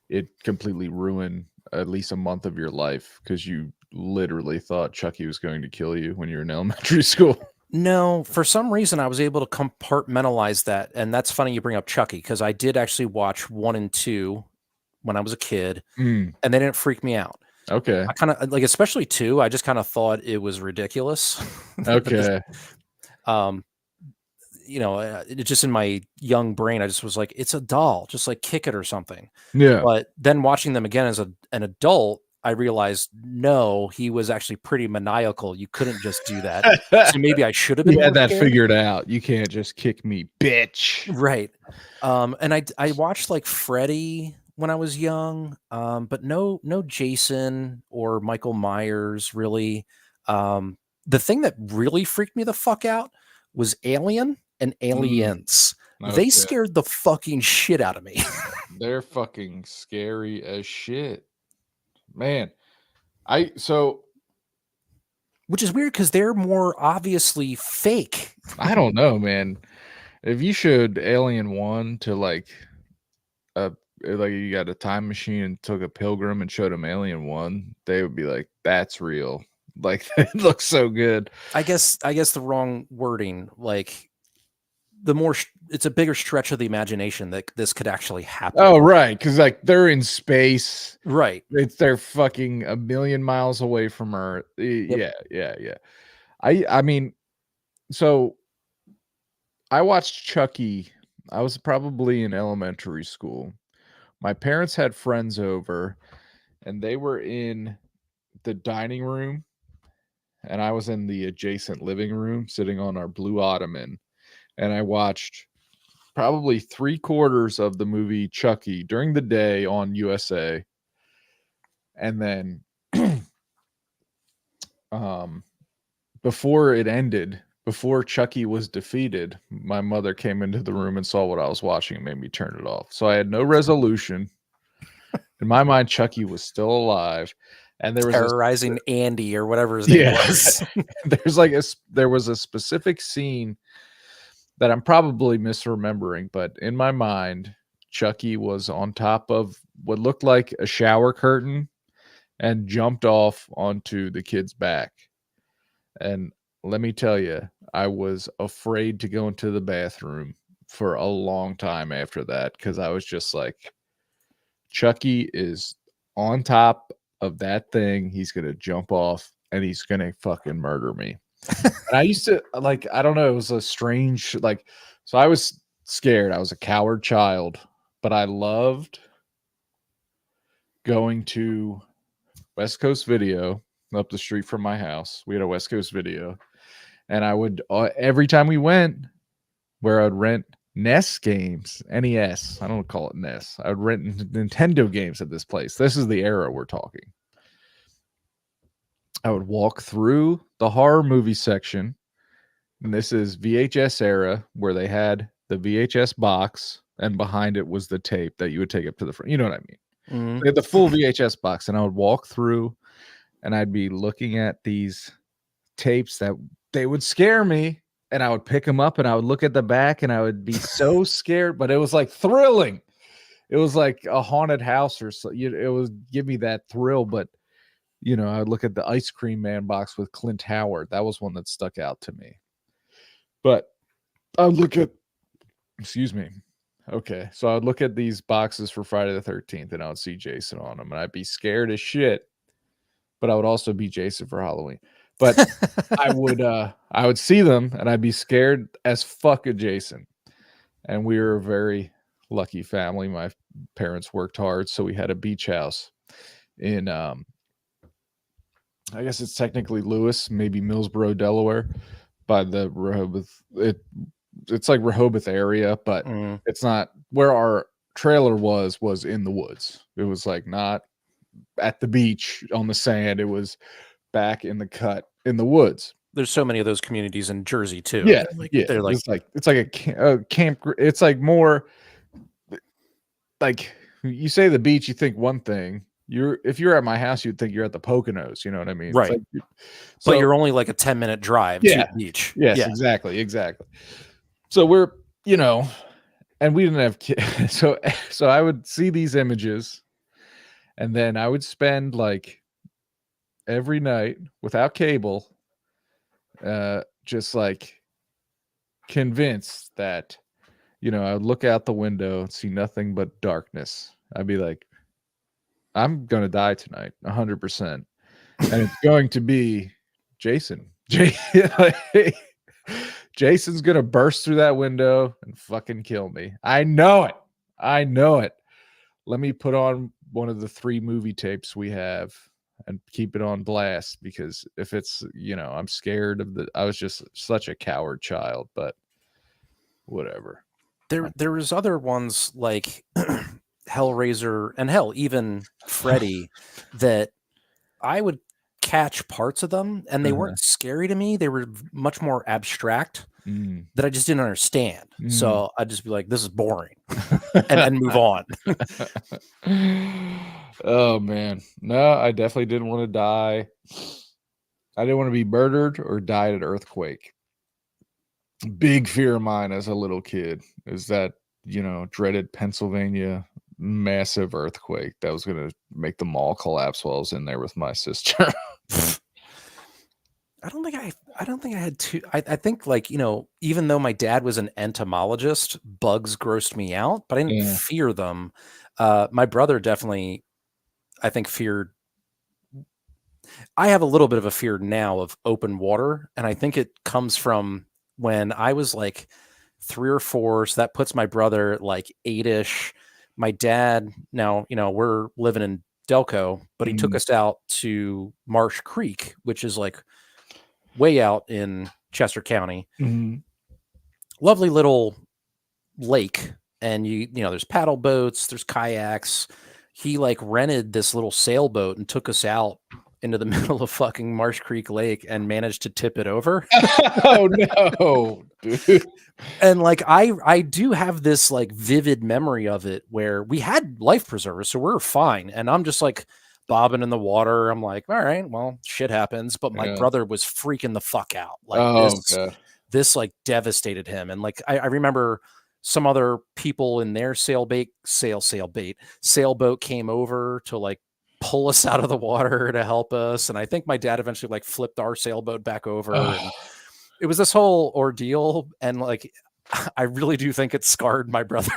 Speaker 1: it completely ruin at least a month of your life because you literally thought Chucky was going to kill you when you were in elementary school.
Speaker 2: No, for some reason I was able to compartmentalize that, and that's funny you bring up Chucky because I did actually watch 1 and 2 when I was a kid, and they didn't freak me out.
Speaker 1: Okay.
Speaker 2: I kind of like, especially 2, I just kind of thought it was ridiculous.
Speaker 1: Okay.
Speaker 2: It just in my young brain, I just was like, it's a doll, just like kick it or something.
Speaker 1: Yeah.
Speaker 2: But then watching them again as an adult, I realized, no, he was actually pretty maniacal. You couldn't just do that. So maybe I should have been.
Speaker 1: You had
Speaker 2: more
Speaker 1: that
Speaker 2: scared.
Speaker 1: figured out. You can't just kick me, bitch.
Speaker 2: Right. And I watched like Freddy when I was young, but no Jason or Michael Myers really. The thing that really freaked me the fuck out was Alien and Aliens. They scared the fucking shit out of me.
Speaker 1: They're fucking scary as shit. Man.
Speaker 2: Which is weird because they're more obviously fake.
Speaker 1: I don't know, man. If you showed Alien 1 to like you got a time machine and took a pilgrim and showed them Alien 1, they would be like, that's real. Like, it looks so good.
Speaker 2: I guess the wrong wording. Like, it's a bigger stretch of the imagination that this could actually happen.
Speaker 1: Oh, right. Because like they're in space.
Speaker 2: Right.
Speaker 1: They're fucking a million miles away from Earth.
Speaker 2: Yep.
Speaker 1: Yeah. I mean, so I watched Chucky. I was probably in elementary school. My parents had friends over and they were in the dining room and I was in the adjacent living room sitting on our blue ottoman. And I watched probably 3/4 of the movie Chucky during the day on USA. And then before it ended, before Chucky was defeated, my mother came into the room and saw what I was watching and made me turn it off. So I had no resolution. In my mind, Chucky was still alive. And there was
Speaker 2: terrorizing Andy or whatever his name was.
Speaker 1: There was a specific scene that I'm probably misremembering, but in my mind, Chucky was on top of what looked like a shower curtain and jumped off onto the kid's back. And let me tell you, I was afraid to go into the bathroom for a long time after that because I was just like, Chucky is on top of that thing. He's going to jump off and he's going to fucking murder me. And I used to like, I don't know, it was a strange, like, so I was scared. I was a coward child, but I loved going to West Coast Video up the street from my house. We had a West Coast Video. And I would, every time we went, where I'd rent NES games, NES, I don't call it NES. I would rent Nintendo games at this place. This is the era we're talking. I would walk through the horror movie section. And this is VHS era where they had the VHS box and behind it was the tape that you would take up to the front. You know what I mean?
Speaker 2: Mm-hmm.
Speaker 1: They had the full VHS box and I would walk through and I'd be looking at these tapes that they would scare me and I would pick them up and I would look at the back and I would be so scared, but it was like thrilling. It was like a haunted house or so. It would give me that thrill, but you know, I'd look at the Ice Cream Man box with Clint Howard. That was one that stuck out to me. But I'd look at, excuse me. Okay. So I'd look at these boxes for Friday the 13th and I would see Jason on them and I'd be scared as shit, but I would also be Jason for Halloween. But I would see them and I'd be scared as fuck of Jason. And we were a very lucky family. My parents worked hard. So we had a beach house in, I guess it's technically Lewis, maybe Millsboro, Delaware, by the Rehoboth. It's like Rehoboth area, but it's not where our trailer was in the woods. It was like not at the beach on the sand. It was back in the cut in the woods.
Speaker 2: There's so many of those communities in Jersey too.
Speaker 1: Yeah,
Speaker 2: they're like
Speaker 1: it's like a camp. It's like more like you say the beach, you think one thing. If you're at my house, you'd think you're at the Poconos. You know what I mean?
Speaker 2: Right. But you're only like a 10-minute drive to the beach.
Speaker 1: Yes, yeah. Exactly. So we're, you know, and we didn't have kids. So I would see these images and then I would spend like every night without cable, just like convinced that, you know, I would look out the window and see nothing but darkness. I'd be like, I'm going to die tonight, 100%. And it's going to be Jason. Jason's going to burst through that window and fucking kill me. I know it. Let me put on one of the 3 movie tapes we have and keep it on blast because if it's, you know, I'm scared of I was just such a coward child, but whatever.
Speaker 2: There was other ones like Hellraiser and hell, even Freddy that I would catch parts of them, and they weren't scary to me. They were much more abstract that I just didn't understand. So I'd just be like, "This is boring," and move on.
Speaker 1: Oh man, no, I definitely didn't want to die. I didn't want to be murdered or die in an earthquake. Big fear of mine as a little kid is that, dreaded Pennsylvania massive earthquake that was going to make the mall collapse while I was in there with my sister.
Speaker 2: I don't think I had two. I think, like, even though my dad was an entomologist, bugs grossed me out, but I didn't
Speaker 1: Yeah.
Speaker 2: fear them. My brother definitely, I think, feared. I have a little bit of a fear now of open water, and I think it comes from when I was like 3 or 4, so that puts my brother at like 8-ish. My dad, now, we're living in Delco, but he took us out to Marsh Creek, which is like way out in Chester County. Lovely little lake, and there's paddle boats, there's kayaks. He like rented this little sailboat and took us out into the middle of fucking Marsh Creek Lake and managed to tip it over.
Speaker 1: Oh no, dude.
Speaker 2: And like I do have this like vivid memory of it where we had life preservers, so we're fine. And I'm just like bobbing in the water. I'm like, all right, well, shit happens. But my brother was freaking the fuck out. Like this like devastated him. And like I remember some other people in their sailboat came over to like pull us out of the water to help us. And I think my dad eventually like flipped our sailboat back over. And it was this whole ordeal. And like, I really do think it scarred my brother.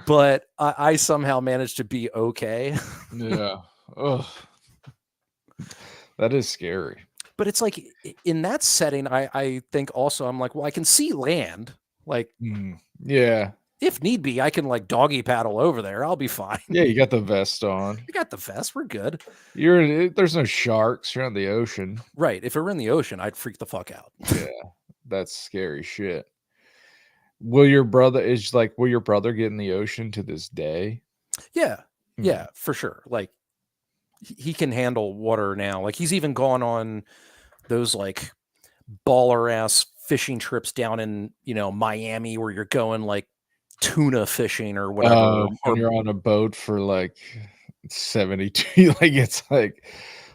Speaker 2: But I somehow managed to be okay.
Speaker 1: Yeah. Ugh. That is scary.
Speaker 2: But it's like in that setting, I think also I'm like, well, I can see land. Like,
Speaker 1: yeah.
Speaker 2: If need be, I can like doggy paddle over there. I'll be fine.
Speaker 1: Yeah, you got the vest on.
Speaker 2: I got the vest. We're good.
Speaker 1: There's no sharks. You're on the ocean.
Speaker 2: Right. If it were in the ocean, I'd freak the fuck out.
Speaker 1: Yeah. That's scary shit. Will your brother get in the ocean to this day?
Speaker 2: Yeah. Yeah, for sure. Like he can handle water now. Like he's even gone on those like baller ass fishing trips down in, Miami where you're going like tuna fishing or whatever.
Speaker 1: Or you're on a boat for like 72. Like it's like,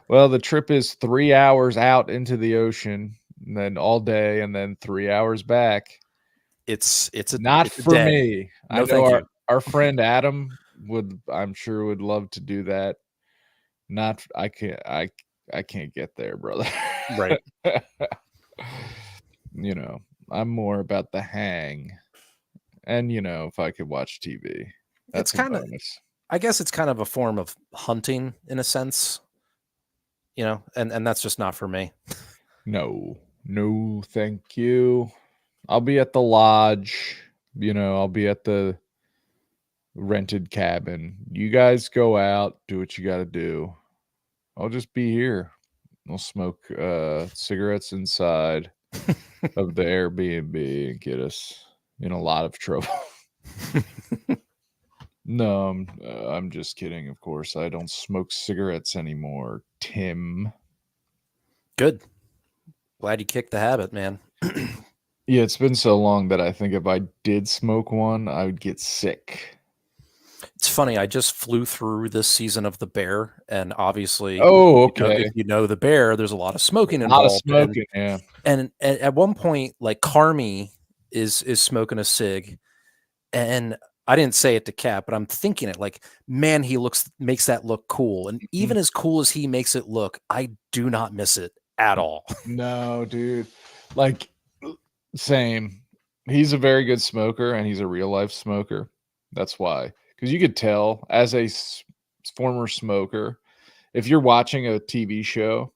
Speaker 1: well, the trip is 3 hours out into the ocean and then all day and then 3 hours back.
Speaker 2: It's
Speaker 1: not for me.
Speaker 2: No,
Speaker 1: I know our friend Adam I'm sure would love to do that. I can't get there, brother.
Speaker 2: Right.
Speaker 1: I'm more about the hang. And if I could watch TV, that's kind of,
Speaker 2: I guess it's kind of a form of hunting in a sense, and that's just not for me.
Speaker 1: No, thank you. I'll be at the lodge, I'll be at the rented cabin. You guys go out, do what you got to do. I'll just be here. I'll smoke cigarettes inside of the Airbnb and get us in a lot of trouble. No, I'm just kidding. Of course, I don't smoke cigarettes anymore, Tim.
Speaker 2: Good. Glad you kicked the habit, man.
Speaker 1: Yeah, it's been so long that I think if I did smoke one, I would get sick.
Speaker 2: It's funny. I just flew through this season of The Bear, and obviously,
Speaker 1: okay.
Speaker 2: If you know The Bear, there's a lot of smoking involved.
Speaker 1: A lot of smoking, yeah.
Speaker 2: And at one point, like Carmi is smoking a cig, and I didn't say it to Kat, but I'm thinking it like, man, he makes that look cool. And even as cool as he makes it look, I do not miss it at all.
Speaker 1: No, dude. Like, same. He's a very good smoker and he's a real life smoker. That's why. Because you could tell as a former smoker, if you're watching a TV show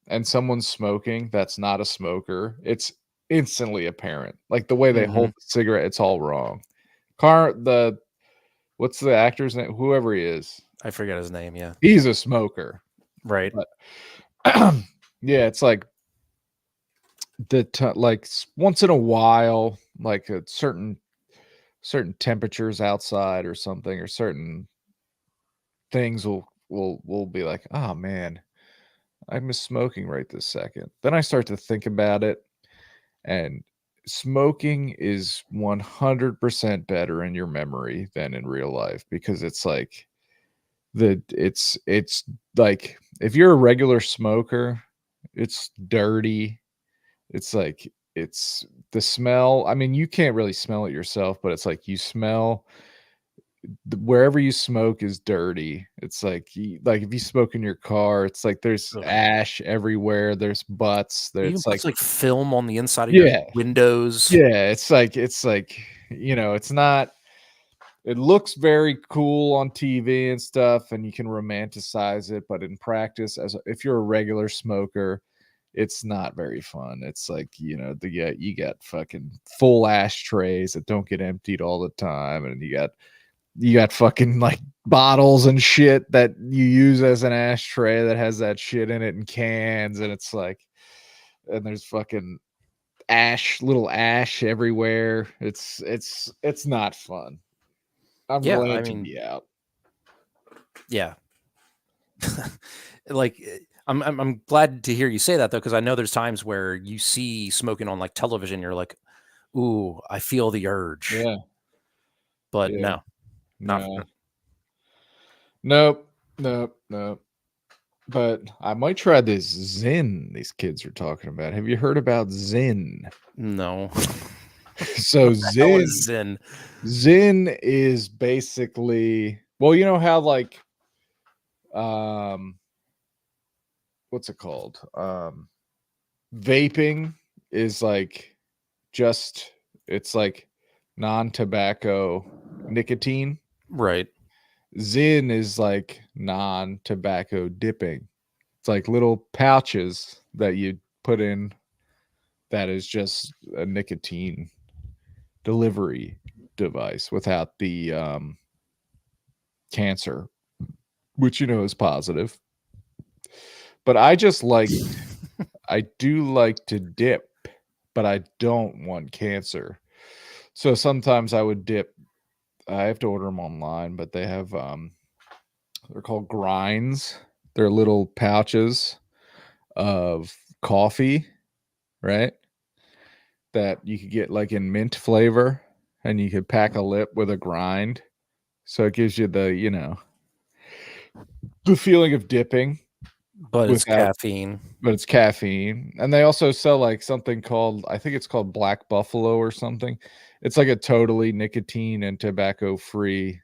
Speaker 1: and someone's smoking that's not a smoker, it's instantly apparent. Like the way they hold the cigarette, it's all wrong. What's the actor's name? Whoever he is.
Speaker 2: I forget his name, yeah.
Speaker 1: He's a smoker.
Speaker 2: Right.
Speaker 1: But, yeah, it's like like once in a while, like a certain temperatures outside or something, or certain things will we'll be like, oh man, I miss smoking right this second. Then I start to think about it, and smoking is 100% better in your memory than in real life, because it's like it's like if you're a regular smoker, it's dirty. It's like it's the smell. I mean, you can't really smell it yourself, but it's like you smell wherever you smoke is dirty. It's like like if you smoke in your car, it's like there's
Speaker 2: Ugh.
Speaker 1: ash everywhere. There's butts.
Speaker 2: It even
Speaker 1: There's like
Speaker 2: puts like film on the inside of your
Speaker 1: yeah,
Speaker 2: windows.
Speaker 1: yeah. It's like it's not. It looks very cool on TV and stuff, and you can romanticize it, but in practice, if you're a regular smoker, it's not very fun. It's like, you got fucking full ashtrays that don't get emptied all the time, and you got fucking like bottles and shit that you use as an ashtray that has that shit in it, and cans, and it's like, and there's fucking little ash everywhere. It's not fun. I'm
Speaker 2: Yeah, I
Speaker 1: glad to
Speaker 2: mean,
Speaker 1: be out.
Speaker 2: yeah. Like I'm glad to hear you say that though, because I know there's times where you see smoking on like television, you're like, ooh, I feel the urge.
Speaker 1: Yeah.
Speaker 2: But
Speaker 1: Yeah.
Speaker 2: no, not
Speaker 1: No. Nope. But I might try this Zen these kids are talking about. Have you heard about Zen?
Speaker 2: no.
Speaker 1: So
Speaker 2: Hell is
Speaker 1: Zen is basically, well, you know how like what's it called? Vaping is like it's like non-tobacco nicotine.
Speaker 2: right.
Speaker 1: Zen is like non-tobacco dipping. It's like little pouches that you put in that is just a nicotine delivery device without the cancer, which is positive. But I do like to dip, but I don't want cancer. So sometimes I would dip. I have to order them online, but they have they're called grinds. They're little pouches of coffee, right? That you could get like in mint flavor, and you could pack a lip with a grind. So it gives you the feeling of dipping
Speaker 2: But it's
Speaker 1: without,
Speaker 2: caffeine.
Speaker 1: but it's caffeine. And they also sell like something called, I think it's called Black Buffalo or something. It's like a totally nicotine and tobacco free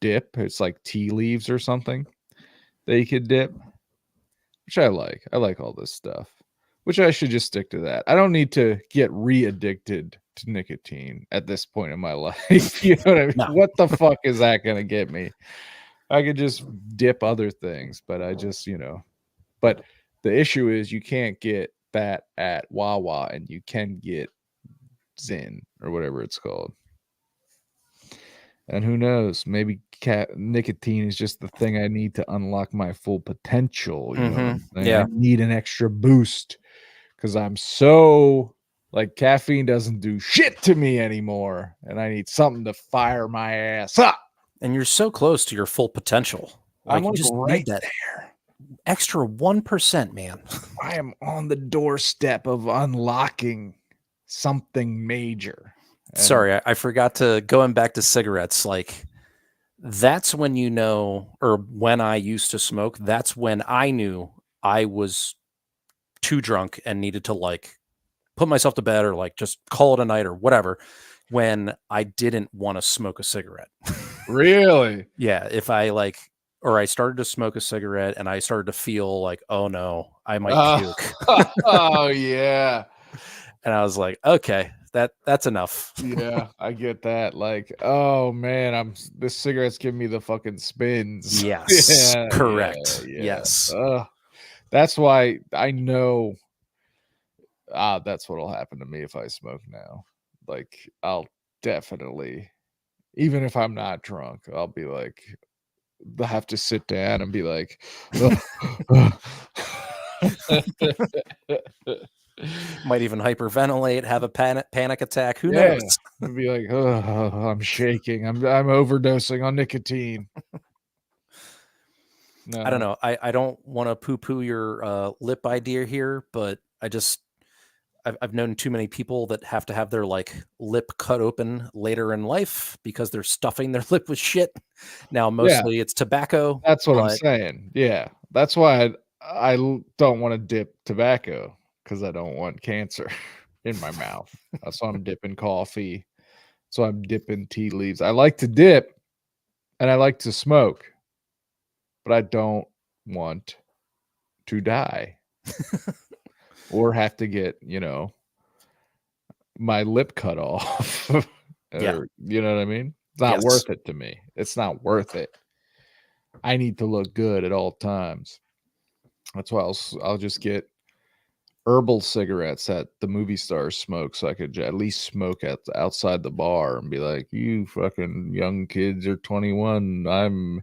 Speaker 1: dip. It's like tea leaves or something that you could dip, which I like. I like all this stuff, which I should just stick to that. I don't need to get re-addicted to nicotine at this point in my life. You know what I mean?
Speaker 2: No.
Speaker 1: What the fuck is that going to get me? I could just dip other things, but but the issue is you can't get that at Wawa, and you can get Zen or whatever it's called. And who knows? Maybe nicotine is just the thing I need to unlock my full potential. You know what I'm saying?
Speaker 2: Yeah.
Speaker 1: I need an extra boost because I'm so like caffeine doesn't do shit to me anymore, and I need something to fire my ass up.
Speaker 2: And you're so close to your full potential.
Speaker 1: I'm
Speaker 2: You
Speaker 1: like
Speaker 2: just
Speaker 1: right
Speaker 2: need that
Speaker 1: there.
Speaker 2: extra 1%, man.
Speaker 1: I am on the doorstep of unlocking something major. And
Speaker 2: Sorry, I forgot to going back to cigarettes. Like that's when or when I used to smoke, that's when I knew I was too drunk and needed to like put myself to bed or like just call it a night or whatever, when I didn't want to smoke a cigarette.
Speaker 1: really?
Speaker 2: Yeah, if I like, or I started to smoke a cigarette and I started to feel like, oh no, I might puke.
Speaker 1: Oh yeah.
Speaker 2: And I was like, okay, that's enough.
Speaker 1: Yeah, I get that. Like, oh man, this cigarette's giving me the fucking spins.
Speaker 2: Yes,
Speaker 1: Yeah,
Speaker 2: correct.
Speaker 1: yeah.
Speaker 2: Yes.
Speaker 1: That's why I know that's what'll happen to me if I smoke now. Like, I'll definitely, even if I'm not drunk, I'll be like, I'll have to sit down and be like,
Speaker 2: Might even hyperventilate, have a panic attack. Who
Speaker 1: yeah,
Speaker 2: knows?
Speaker 1: I'd be like, I'm shaking. I'm overdosing on nicotine.
Speaker 2: I don't know. I don't want to poo-poo your lip idea here, but I've known too many people that have to have their like lip cut open later in life because they're stuffing their lip with shit. Now,
Speaker 1: Yeah,
Speaker 2: mostly it's tobacco,
Speaker 1: that's what I'm
Speaker 2: but
Speaker 1: saying. Yeah, that's why don't want to dip tobacco because I don't want cancer in my mouth. That's why I'm dipping coffee. So I'm dipping tea leaves. I like to dip and I like to smoke, but I don't want to die or have to get, my lip cut off.
Speaker 2: yeah,
Speaker 1: Or, you know what I mean? It's not
Speaker 2: yes.
Speaker 1: worth it to me. It's not worth it. I need to look good at all times. That's why I'll just get herbal cigarettes that the movie stars smoke, so I could at least smoke outside the bar and be like, "You fucking young kids are 21. I'm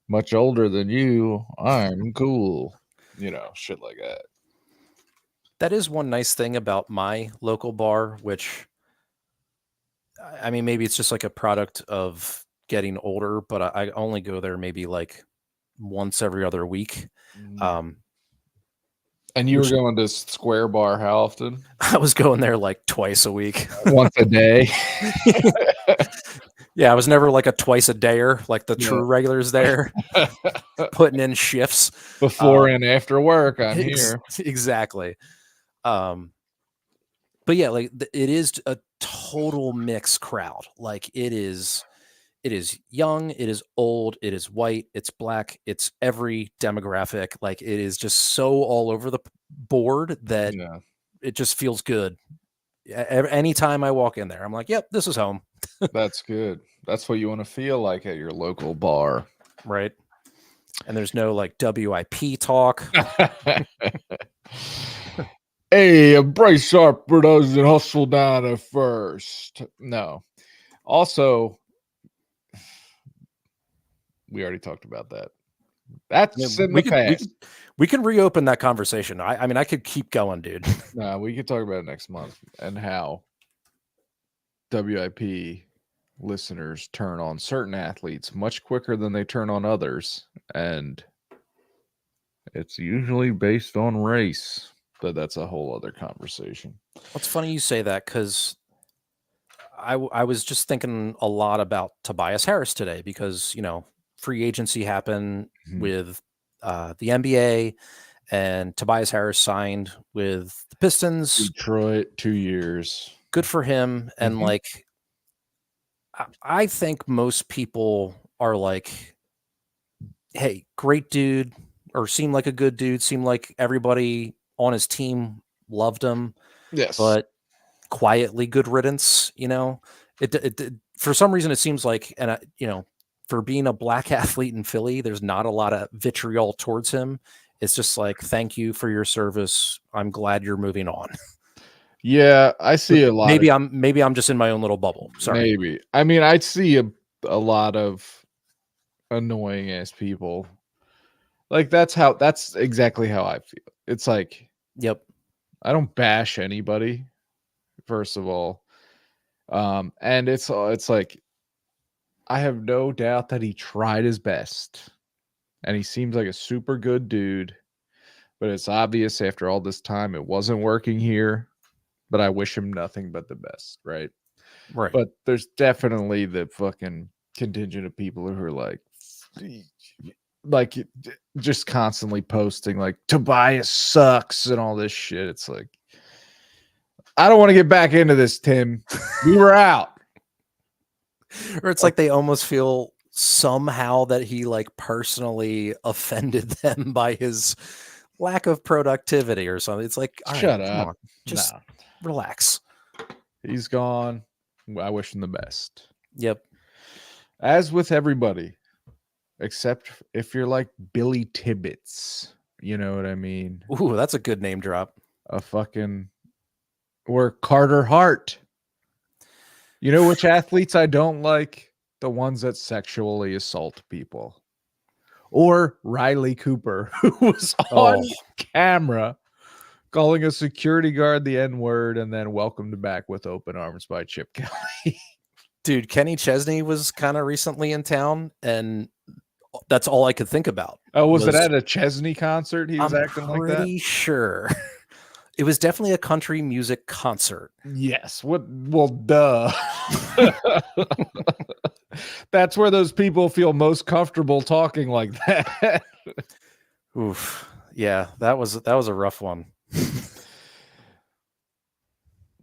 Speaker 1: much older than you. I'm cool." Shit like that.
Speaker 2: That is one nice thing about my local bar, which I mean, maybe it's just like a product of getting older, but I only go there maybe like once every other week. Um,
Speaker 1: And you were
Speaker 2: which
Speaker 1: going to Square Bar how often?
Speaker 2: I was going there like twice a week.
Speaker 1: Once a day.
Speaker 2: Yeah, I was never like a twice a dayer like the
Speaker 1: Yeah.
Speaker 2: true regulars there, putting in shifts.
Speaker 1: Before and after work, I'm here.
Speaker 2: Exactly. But yeah, like it is a total mixed crowd. Like it is young, it is old, it is white, it's black, it's every demographic. Like it is just so all over the board that
Speaker 1: Yeah.
Speaker 2: it just feels good. Anytime I walk in there, I'm like, yep, this is home.
Speaker 1: That's good. That's what you want to feel like at your local bar.
Speaker 2: Right. And there's no like WIP talk.
Speaker 1: Hey, Bryce Harper doesn't hustle down at first. No. Also, we already talked about that. That's in the past.
Speaker 2: We can reopen that conversation. I mean, I could keep going, dude.
Speaker 1: No, we could talk about it next month and how WIP listeners turn on certain athletes much quicker than they turn on others. And it's usually based on race, but that's a whole other conversation.
Speaker 2: It's funny you say that because I was just thinking a lot about Tobias Harris today because, free agency happened with the NBA and Tobias Harris signed with the Pistons.
Speaker 1: Detroit, 2 years.
Speaker 2: Good for him. And like, I think most people are like, hey, great dude, or seemed like a good dude, seemed like everybody on his team loved him.
Speaker 1: Yes.
Speaker 2: But quietly good riddance, it for some reason it seems like, and for being a black athlete in Philly, there's not a lot of vitriol towards him. It's just like, thank you for your service. I'm glad you're moving on.
Speaker 1: Yeah, I see a lot.
Speaker 2: Maybe I'm just in my own little bubble. Sorry.
Speaker 1: Maybe. I mean, I see a lot of annoying ass people. Like that's exactly how I feel. It's like,
Speaker 2: yep.
Speaker 1: I don't bash anybody, first of all. And it's like, I have no doubt that he tried his best. And he seems like a super good dude. But it's obvious after all this time it wasn't working here. But I wish him nothing but the best, right?
Speaker 2: Right.
Speaker 1: But there's definitely the fucking contingent of people who are like just constantly posting like Tobias sucks and all this shit. It's like, I don't want to get back into this, Tim. We were out.
Speaker 2: Or it's like they almost feel somehow that he like personally offended them by his lack of productivity or something. It's like, all
Speaker 1: shut
Speaker 2: right,
Speaker 1: up.
Speaker 2: Come on. Just relax.
Speaker 1: He's gone. I wish him the best.
Speaker 2: Yep.
Speaker 1: As with everybody, except if you're like Billy Tibbetts. You know what I mean?
Speaker 2: Ooh, that's a good name drop.
Speaker 1: Or Carter Hart. You know which athletes I don't like? The ones that sexually assault people. Or Riley Cooper, who was on camera calling a security guard the N-word and then welcomed back with open arms by Chip Kelly.
Speaker 2: Dude, Kenny Chesney was kind of recently in town, and That's all I could think about.
Speaker 1: Oh, was it at a Chesney concert? He was
Speaker 2: I'm
Speaker 1: acting like that.
Speaker 2: pretty sure it was definitely a country music concert.
Speaker 1: Yes. What? Well, duh. That's where those people feel most comfortable talking like that.
Speaker 2: Oof. Yeah, that was a rough one.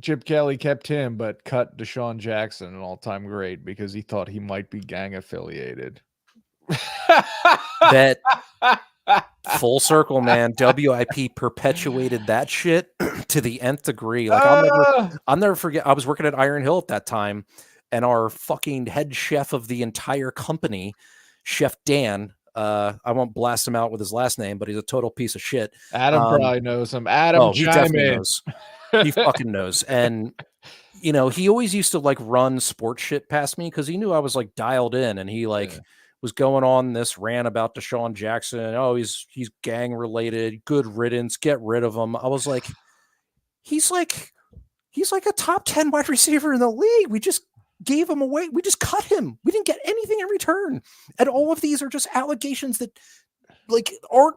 Speaker 1: Chip Kelly kept him, but cut Deshaun Jackson, an all-time great, because he thought he might be gang affiliated.
Speaker 2: That full circle, man. WIP perpetuated that shit to the nth degree. Like I'll never forget. I was working at Iron Hill at that time, and our fucking head chef of the entire company, Chef Dan. I won't blast him out with his last name, but he's a total piece of shit.
Speaker 1: Adam probably knows him. Adam,
Speaker 2: he definitely knows. He fucking knows. And you know, he always used to like run sports shit past me because he knew I was like dialed in, and he like was going on this rant about Deshaun Jackson. Oh, he's gang related. Good riddance. Get rid of him. I was like, he's like a top 10 wide receiver in the league. We just gave him away. We just cut him. We didn't get anything in return. And all of these are just allegations that like aren't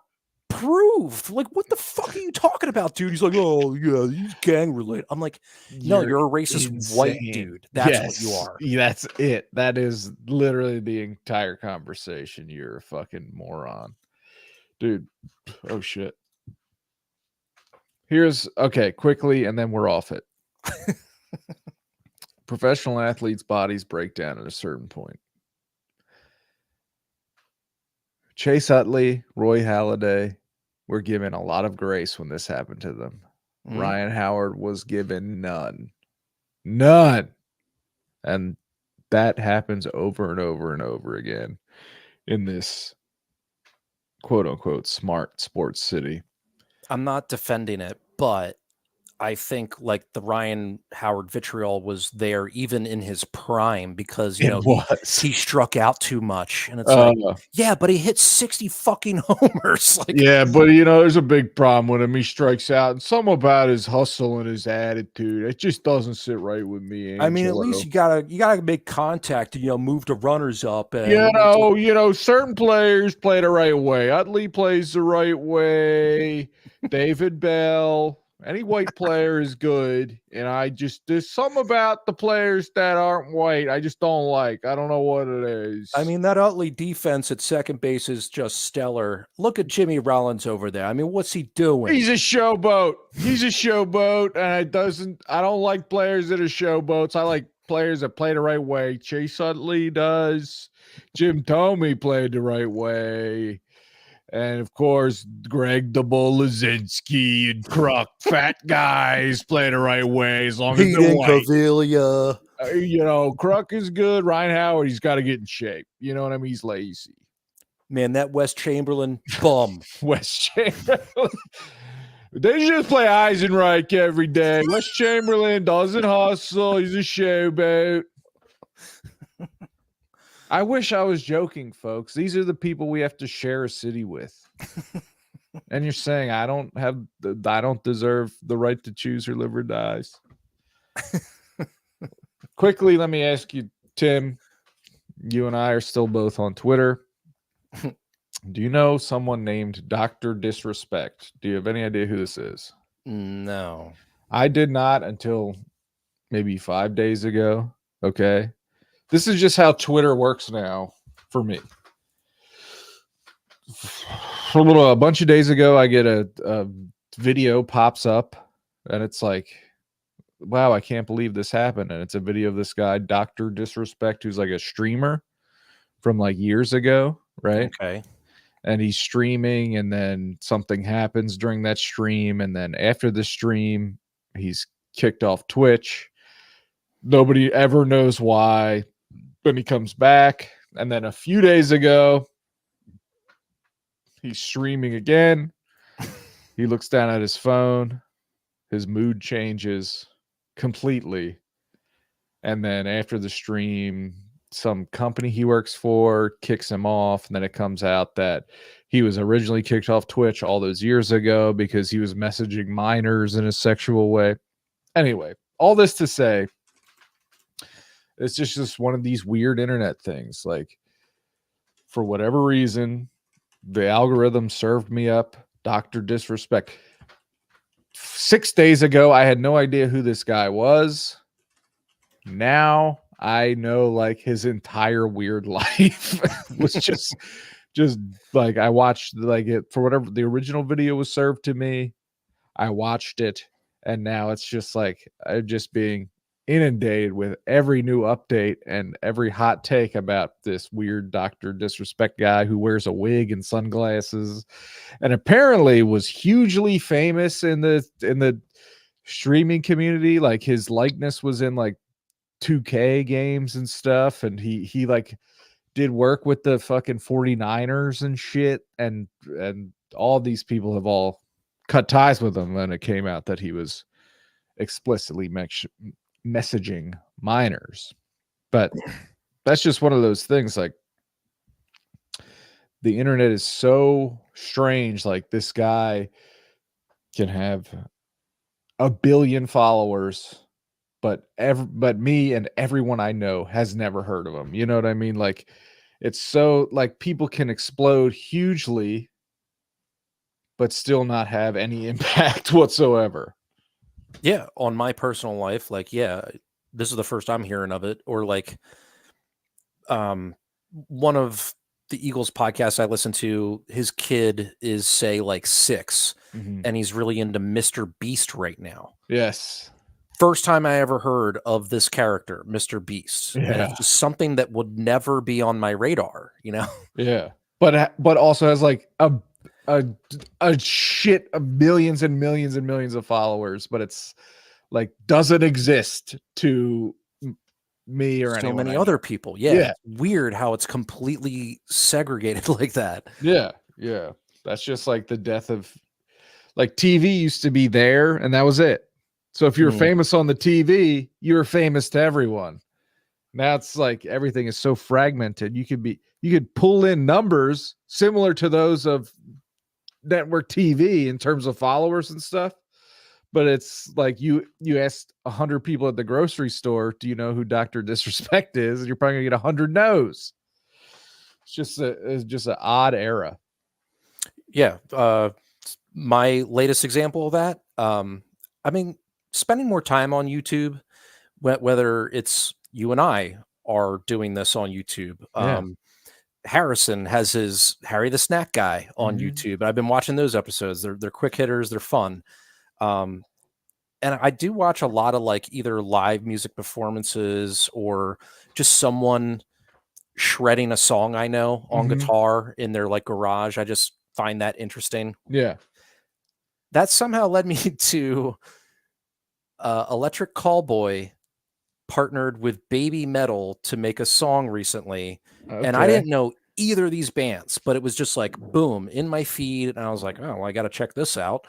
Speaker 2: proved. Like, what the fuck are you talking about, dude? He's like, oh yeah, he's gang related. I'm like, no, you're a racist white dude. That's what you are.
Speaker 1: That's it. That is literally the entire conversation. You're a fucking moron, dude. Oh shit. Here's quickly, and then we're off it. Professional athletes' bodies break down at a certain point. Chase Utley, Roy Halladay were given a lot of grace when this happened to them. Ryan Howard was given none. And that happens over and over and over again in this quote unquote smart sports city. I'm
Speaker 2: not defending it, but I think like the Ryan Howard vitriol was there even in his prime because, you know, he struck out too much. And it's like, yeah, but he hit 60 fucking homers. Like,
Speaker 1: yeah, but you know, there's a big problem with him. He strikes out, and something about his hustle and his attitude, it just doesn't sit right with me. Angelo.
Speaker 2: I mean, at least you gotta make contact and, you know, move the runners up. And
Speaker 1: you know, certain players play the right way. Utley plays the right way. David Bell. Any white player is good, and there's something about the players that aren't white I just don't like. I don't know what it is.
Speaker 2: I mean, that Utley defense at second base is just stellar. Look at Jimmy Rollins over there. I mean, what's he doing?
Speaker 1: He's a showboat. And I don't like players that are showboats. I like players that play the right way. Chase Utley does. Jim Thome played the right way. And, of course, Greg the Bull Lazinski and Kruk, fat guys, play the right way as long as they're white.
Speaker 2: Cavilla.
Speaker 1: You know, Kruk is good. Ryan Howard, he's got to get in shape. You know what I mean? He's lazy.
Speaker 2: Man, that West Chamberlain, bum.
Speaker 1: West Chamberlain. They just play Eisenreich every day. West Chamberlain doesn't hustle. He's a showboat. I wish I was joking, folks. These are the people we have to share a city with. And you're saying I don't deserve the right to choose or live or dies. Quickly, let me ask you, Tim. You and I are still both on Twitter. Do you know someone named Dr. Disrespect? Do you have any idea who this is?
Speaker 2: No.
Speaker 1: I did not until maybe 5 days ago. Okay. This is just how Twitter works now for me. A bunch of days ago, I get a video pops up, and it's like, wow, I can't believe this happened. And it's a video of this guy, Dr. Disrespect, who's like a streamer from like years ago, right?
Speaker 2: Okay.
Speaker 1: And he's streaming, and then something happens during that stream. And then after the stream, he's kicked off Twitch. Nobody ever knows why. Then he comes back, and then a few days ago, he's streaming again. He looks down at his phone. His mood changes completely. And then after the stream, some company he works for kicks him off. And then it comes out that he was originally kicked off Twitch all those years ago because he was messaging minors in a sexual way. Anyway, all this to say, it's just one of these weird internet things. Like, for whatever reason, the algorithm served me up Dr. Disrespect. 6 days ago, I had no idea who this guy was. Now I know like his entire weird life was just like I watched like it for whatever the original video was served to me. I watched it, and now it's just like I'm just being inundated with every new update and every hot take about this weird Dr. Disrespect guy who wears a wig and sunglasses and apparently was hugely famous in the streaming community. Like his likeness was in like 2K games and stuff, and he like did work with the fucking 49ers and shit, and all these people have all cut ties with him when it came out that he was explicitly messaging minors. But that's just one of those things, like the internet is so strange. Like this guy can have 1 billion followers, but me and everyone I know has never heard of him. You know what I mean? Like it's so like people can explode hugely but still not have any impact whatsoever.
Speaker 2: Yeah, on my personal life, like, yeah, this is the first I'm hearing of it. Or like, one of the Eagles podcasts I listen to, his kid is say like 6, and he's really into Mr. Beast right now.
Speaker 1: Yes.
Speaker 2: First time I ever heard of this character, Mr. Beast.
Speaker 1: Yeah.
Speaker 2: And it's just something that would never be on my radar, you know?
Speaker 1: Yeah. But also has like a shit of millions and millions and millions of followers, but it's like doesn't exist to me or
Speaker 2: so many
Speaker 1: other
Speaker 2: other people. Yeah. Weird how it's completely segregated like that.
Speaker 1: Yeah. That's just like the death of like TV used to be there and that was it. So if you're famous on the TV, you're famous to everyone. Now it's like everything is so fragmented. You could pull in numbers similar to those of network TV in terms of followers and stuff. But it's like you asked 100 people at the grocery store, do you know who Dr. Disrespect is? And you're probably gonna get 100 no's. It's just an odd era.
Speaker 2: Yeah. My latest example of that, I mean, spending more time on YouTube, whether it's you and I are doing this on YouTube. Harrison has his Harry the Snack Guy on YouTube. I've been watching those episodes. They're quick hitters. They're fun. And I do watch a lot of like either live music performances or just someone shredding a song I know on guitar in their like garage. I just find that interesting.
Speaker 1: Yeah.
Speaker 2: That somehow led me to Electric Callboy partnered with Baby Metal to make a song recently. Okay. And I didn't know either of these bands, but it was just like, boom, in my feed. And I was like, oh, well, I got to check this out.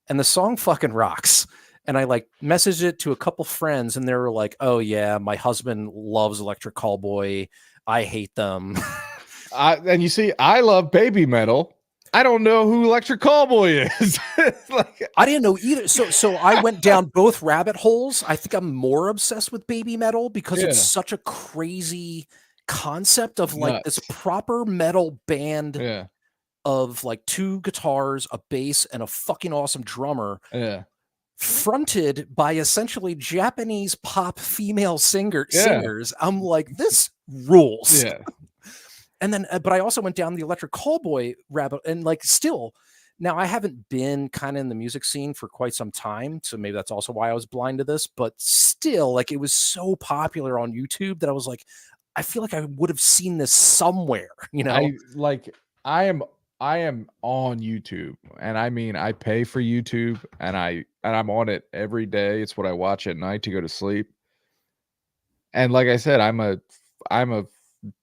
Speaker 2: And the song fucking rocks. And I like messaged it to a couple friends and they were like, oh yeah, my husband loves Electric Callboy. I hate them.
Speaker 1: And you see, I love Baby Metal. I don't know who Electric Callboy is.
Speaker 2: Like, I didn't know either. So I went down both rabbit holes. I think I'm more obsessed with Baby Metal because it's such a crazy concept of like this proper metal band of like 2 guitars, a bass, and a fucking awesome drummer.
Speaker 1: Yeah.
Speaker 2: Fronted by essentially Japanese pop female singers. I'm like, this rules.
Speaker 1: Yeah.
Speaker 2: And then, but I also went down the Electric Callboy rabbit and like still, now I haven't been kind of in the music scene for quite some time. So maybe that's also why I was blind to this, but still like it was so popular on YouTube that I was like, I feel like I would have seen this somewhere, you know?
Speaker 1: I am on YouTube, and I mean, I pay for YouTube and I'm on it every day. It's what I watch at night to go to sleep. And like I said, I'm a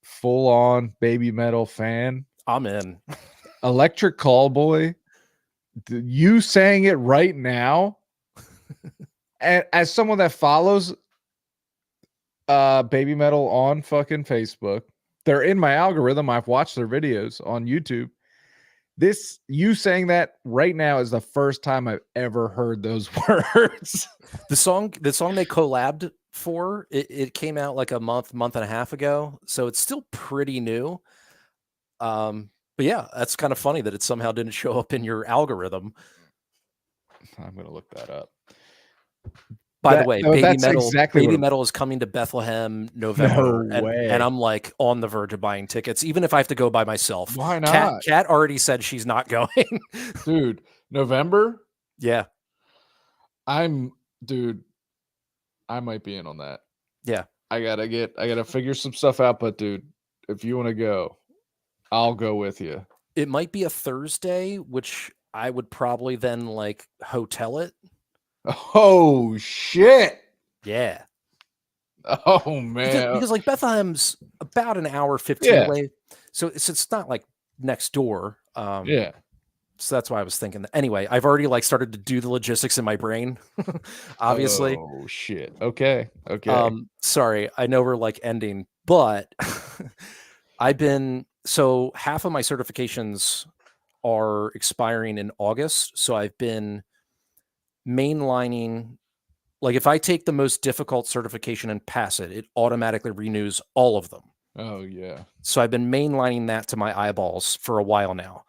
Speaker 1: full-on Baby Metal fan.
Speaker 2: I'm in.
Speaker 1: Electric Callboy, you saying it right now, and as someone that follows Baby Metal on fucking Facebook, they're in my algorithm. I've watched their videos on YouTube. You saying that right now is the first time I've ever heard those words.
Speaker 2: The song they collabed for, it came out like a month and a half ago. So it's still pretty new. But yeah, that's kind of funny that it somehow didn't show up in your algorithm.
Speaker 1: I'm gonna look that up.
Speaker 2: By the way, Baby
Speaker 1: That's
Speaker 2: Metal,
Speaker 1: exactly what
Speaker 2: Baby
Speaker 1: it
Speaker 2: Metal is coming to Bethlehem
Speaker 1: No
Speaker 2: November, and
Speaker 1: way.
Speaker 2: I'm like on the verge of buying tickets, even if I have to go by myself.
Speaker 1: Why not?
Speaker 2: Kat already said she's not going.
Speaker 1: Dude, November?
Speaker 2: Yeah.
Speaker 1: Dude, I might be in on that.
Speaker 2: Yeah.
Speaker 1: I gotta figure some stuff out, but dude, if you want to go, I'll go with you.
Speaker 2: It might be a Thursday, which I would probably then like hotel it.
Speaker 1: Oh shit.
Speaker 2: Yeah.
Speaker 1: Oh man.
Speaker 2: Because like Bethlehem's about an hour 15 away. So it's not like next door.
Speaker 1: Yeah.
Speaker 2: So that's why I was thinking that. Anyway, I've already like started to do the logistics in my brain, obviously.
Speaker 1: Oh shit. Okay.
Speaker 2: Sorry, I know we're like ending, but so half of my certifications are expiring in August. So I've been mainlining, like if I take the most difficult certification and pass it, it automatically renews all of them.
Speaker 1: Oh yeah.
Speaker 2: So I've been mainlining that to my eyeballs for a while now.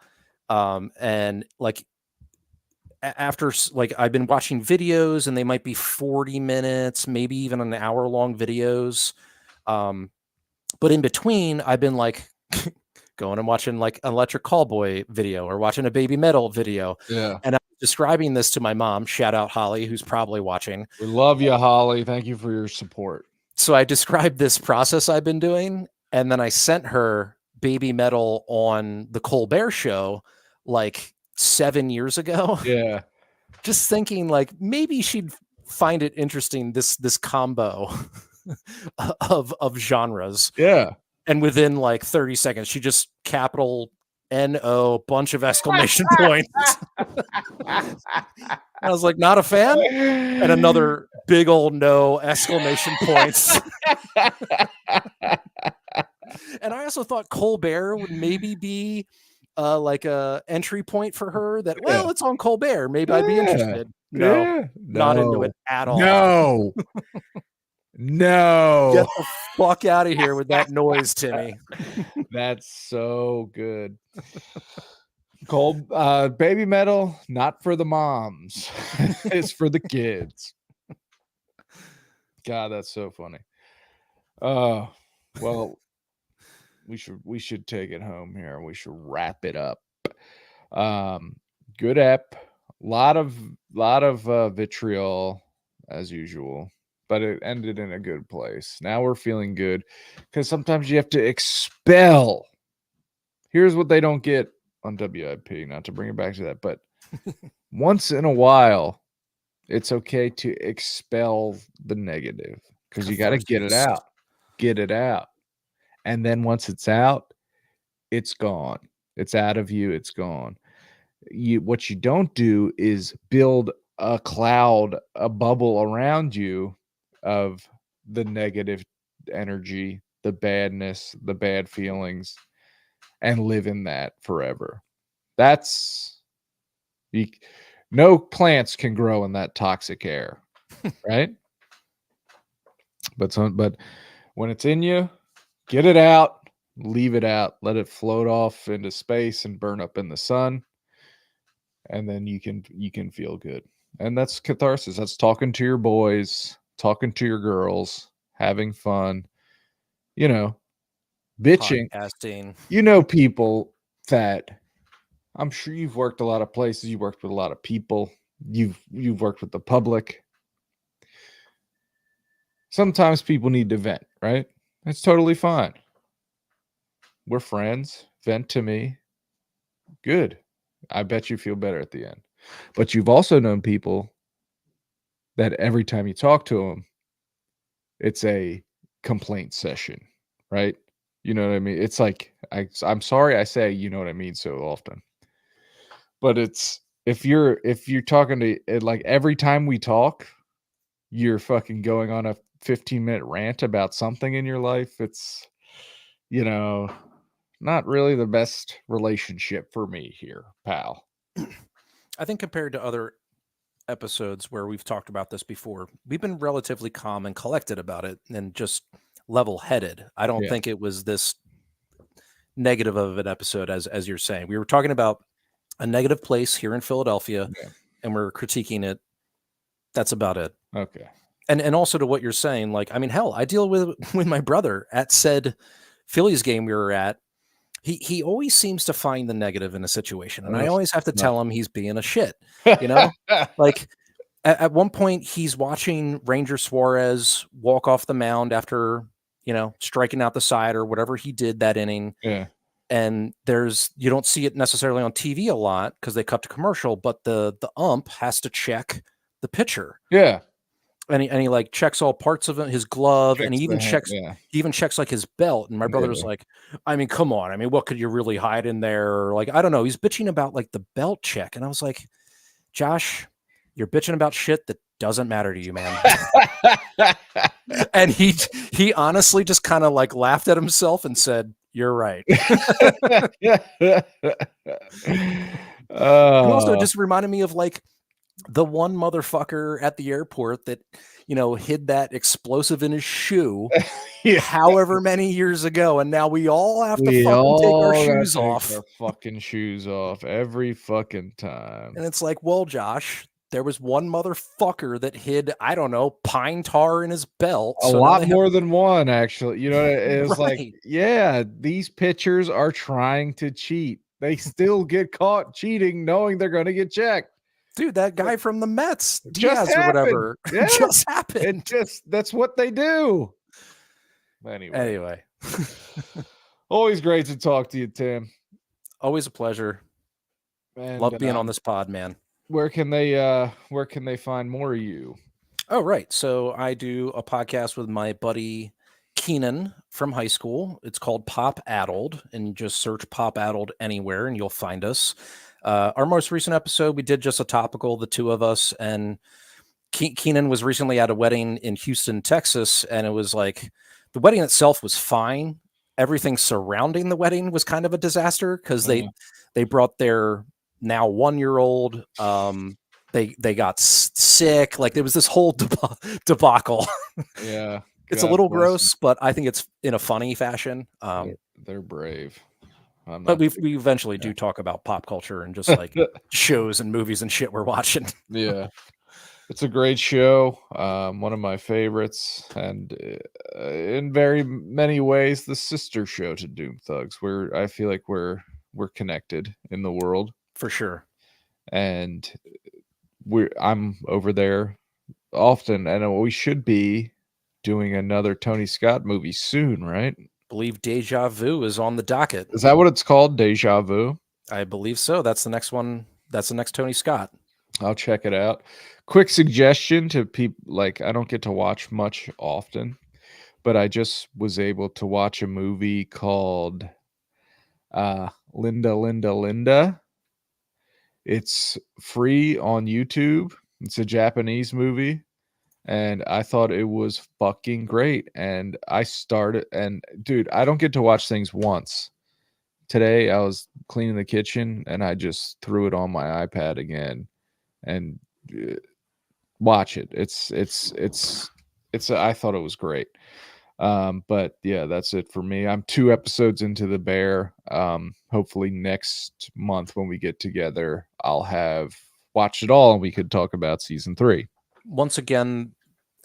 Speaker 2: And like after like I've been watching videos and they might be 40 minutes, maybe even an hour long videos. But in between, I've been like going and watching like an Electric Callboy video or watching a Baby Metal video.
Speaker 1: Yeah.
Speaker 2: And I'm describing this to my mom. Shout out Holly, who's probably watching.
Speaker 1: We love you, Holly. Thank you for your support.
Speaker 2: So I described this process I've been doing, and then I sent her Baby Metal on the Colbert Show like 7 years ago.
Speaker 1: Yeah.
Speaker 2: Just thinking like maybe she'd find it interesting, this combo of genres.
Speaker 1: Yeah.
Speaker 2: And within like 30 seconds, she just capital NO, bunch of exclamation points. I was like, not a fan? And another big old no, exclamation points. And I also thought Colbert would maybe be like a entry point for her that, well, it's on Colbert. Maybe I'd be interested. No, not into it at all.
Speaker 1: No. No.
Speaker 2: Get the fuck out of here with that noise, Timmy.
Speaker 1: That's so good. Baby Metal, not for the moms. It's for the kids. God, that's so funny. Well, we should take it home here. We should wrap it up. Good ep. Lot of vitriol as usual, but it ended in a good place. Now we're feeling good because sometimes you have to expel. Here's what they don't get on WIP, not to bring it back to that, but once in a while, it's okay to expel the negative because you got to get it out. Get it out. And then once it's out, it's gone. It's out of you. It's gone. What you don't do is build a cloud, a bubble around you of the negative energy, the badness, the bad feelings, and live in that forever. No plants can grow in that toxic air, right? But when it's in you, get it out, leave it out, let it float off into space and burn up in the sun, and then you can feel good. And that's catharsis. That's talking to your boys, talking to your girls, having fun, bitching.
Speaker 2: Podcasting.
Speaker 1: People that I'm sure you've worked a lot of places, you worked with a lot of people, you've worked with the public. Sometimes people need to vent, right? It's totally fine. We're friends. Vent to me. Good. I bet you feel better at the end. But you've also known people that every time you talk to them, it's a complaint session, right? You know what I mean? It's like, I'm sorry I say, you know what I mean, so often. But it's, if you're talking to, like every time we talk, you're fucking going on a 15-minute rant about something in your life. It's, not really the best relationship for me here, pal.
Speaker 2: I think compared to other episodes where we've talked about this before, we've been relatively calm and collected about it and just level-headed. I don't think it was this negative of an episode, as you're saying. We were talking about a negative place here in Philadelphia, and we're critiquing it. That's about it.
Speaker 1: Okay.
Speaker 2: And also to what you're saying, like, I mean, hell, I deal with my brother at said Phillies game we were at. He always seems to find the negative in a situation, and I always have to tell him he's being a shit. You know, like at one point he's watching Ranger Suarez walk off the mound after, you know, striking out the side or whatever he did that inning.
Speaker 1: Yeah.
Speaker 2: And you don't see it necessarily on TV a lot because they cut to commercial, but the ump has to check the pitcher.
Speaker 1: Yeah.
Speaker 2: And he like checks all parts of it, his glove, and he even checks like his belt. And my brother was like, I mean, come on. I mean, what could you really hide in there? Or like, I don't know. He's bitching about like the belt check. And I was like, Josh, you're bitching about shit that doesn't matter to you, man. And he honestly just kind of like laughed at himself and said, you're right. And also it just reminded me of like the one motherfucker at the airport that, you know, hid that explosive in his shoe however many years ago, and now we all have to fucking take our shoes off.
Speaker 1: Our fucking shoes off every fucking time.
Speaker 2: And it's like, well, Josh, there was one motherfucker that hid, I don't know, pine tar in his belt.
Speaker 1: A lot more than one, actually. You know, it was like, yeah, these pitchers are trying to cheat. They still get caught cheating, knowing they're going to get checked.
Speaker 2: Dude, that guy from the Mets, Diaz or whatever, just happened.
Speaker 1: That's what they do. Anyway. Always great to talk to you, Tim.
Speaker 2: Always a pleasure.
Speaker 1: And,
Speaker 2: love being on this pod, man.
Speaker 1: Where can they find more of you?
Speaker 2: Oh, right. So I do a podcast with my buddy Keenan from high school. It's called Pop Addled, and just search Pop Addled anywhere and you'll find us. Our most recent episode, we did just a topical, the two of us, and Keenan was recently at a wedding in Houston, Texas, and it was like the wedding itself was fine. Everything surrounding the wedding was kind of a disaster because they brought their now 1-year-old. They got sick. Like there was this whole debacle.
Speaker 1: Yeah.
Speaker 2: It's a little gross, but I think it's in a funny fashion.
Speaker 1: They're brave.
Speaker 2: But we eventually do talk about pop culture and just like shows and movies and shit we're watching.
Speaker 1: Yeah. It's a great show. One of my favorites. And in very many ways, the sister show to Doom Thugs, where I feel like we're connected in the world.
Speaker 2: For sure.
Speaker 1: And I'm over there often, and we should be doing another Tony Scott movie soon, right?
Speaker 2: Believe Deja Vu is on the docket.
Speaker 1: Is that what it's called? Deja Vu?
Speaker 2: I believe so. That's the next one. That's the next Tony Scott.
Speaker 1: I'll check it out. Quick suggestion to people, like I don't get to watch much often, but I just was able to watch a movie called Linda, Linda, Linda. It's free on YouTube. It's a Japanese movie. And I thought it was fucking great. And I started, and dude, I don't get to watch things once. Today I was cleaning the kitchen and I just threw it on my iPad again and watch it. I thought it was great. But yeah, that's it for me. I'm 2 episodes into The Bear. Hopefully next month when we get together, I'll have watched it all and we could talk about season 3.
Speaker 2: Once again,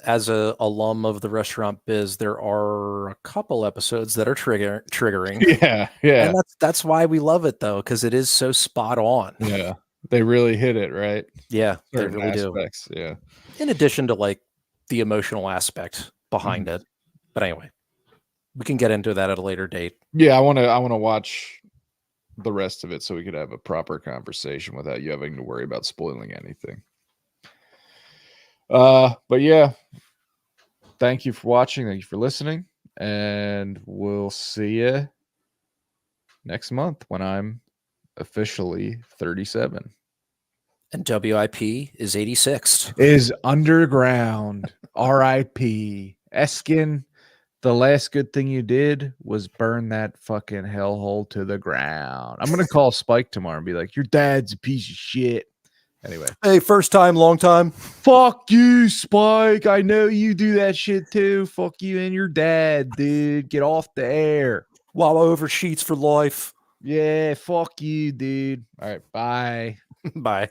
Speaker 2: as a alum of the restaurant biz, there are a couple episodes that are triggering.
Speaker 1: Yeah.
Speaker 2: And that's why we love it though, because it is so spot on.
Speaker 1: Yeah. They really hit it, right?
Speaker 2: Yeah,
Speaker 1: Certain
Speaker 2: they really
Speaker 1: aspects, do. Yeah.
Speaker 2: In addition to like the emotional aspect behind it. But anyway, we can get into that at a later date.
Speaker 1: Yeah, I want to watch the rest of it so we could have a proper conversation without you having to worry about spoiling anything. But yeah, thank you for watching. Thank you for listening. And we'll see you next month when I'm officially 37.
Speaker 2: And WIP is 86.
Speaker 1: Is underground. RIP. Eskin, the last good thing you did was burn that fucking hellhole to the ground. I'm going to call Spike tomorrow and be like, your dad's a piece of shit. Anyway.
Speaker 2: Hey, first time, long time.
Speaker 1: Fuck you, Spike. I know you do that shit too. Fuck you and your dad, dude. Get off the air.
Speaker 2: Wawa over sheets for life.
Speaker 1: Yeah, fuck you, dude. All right, bye.
Speaker 2: Bye.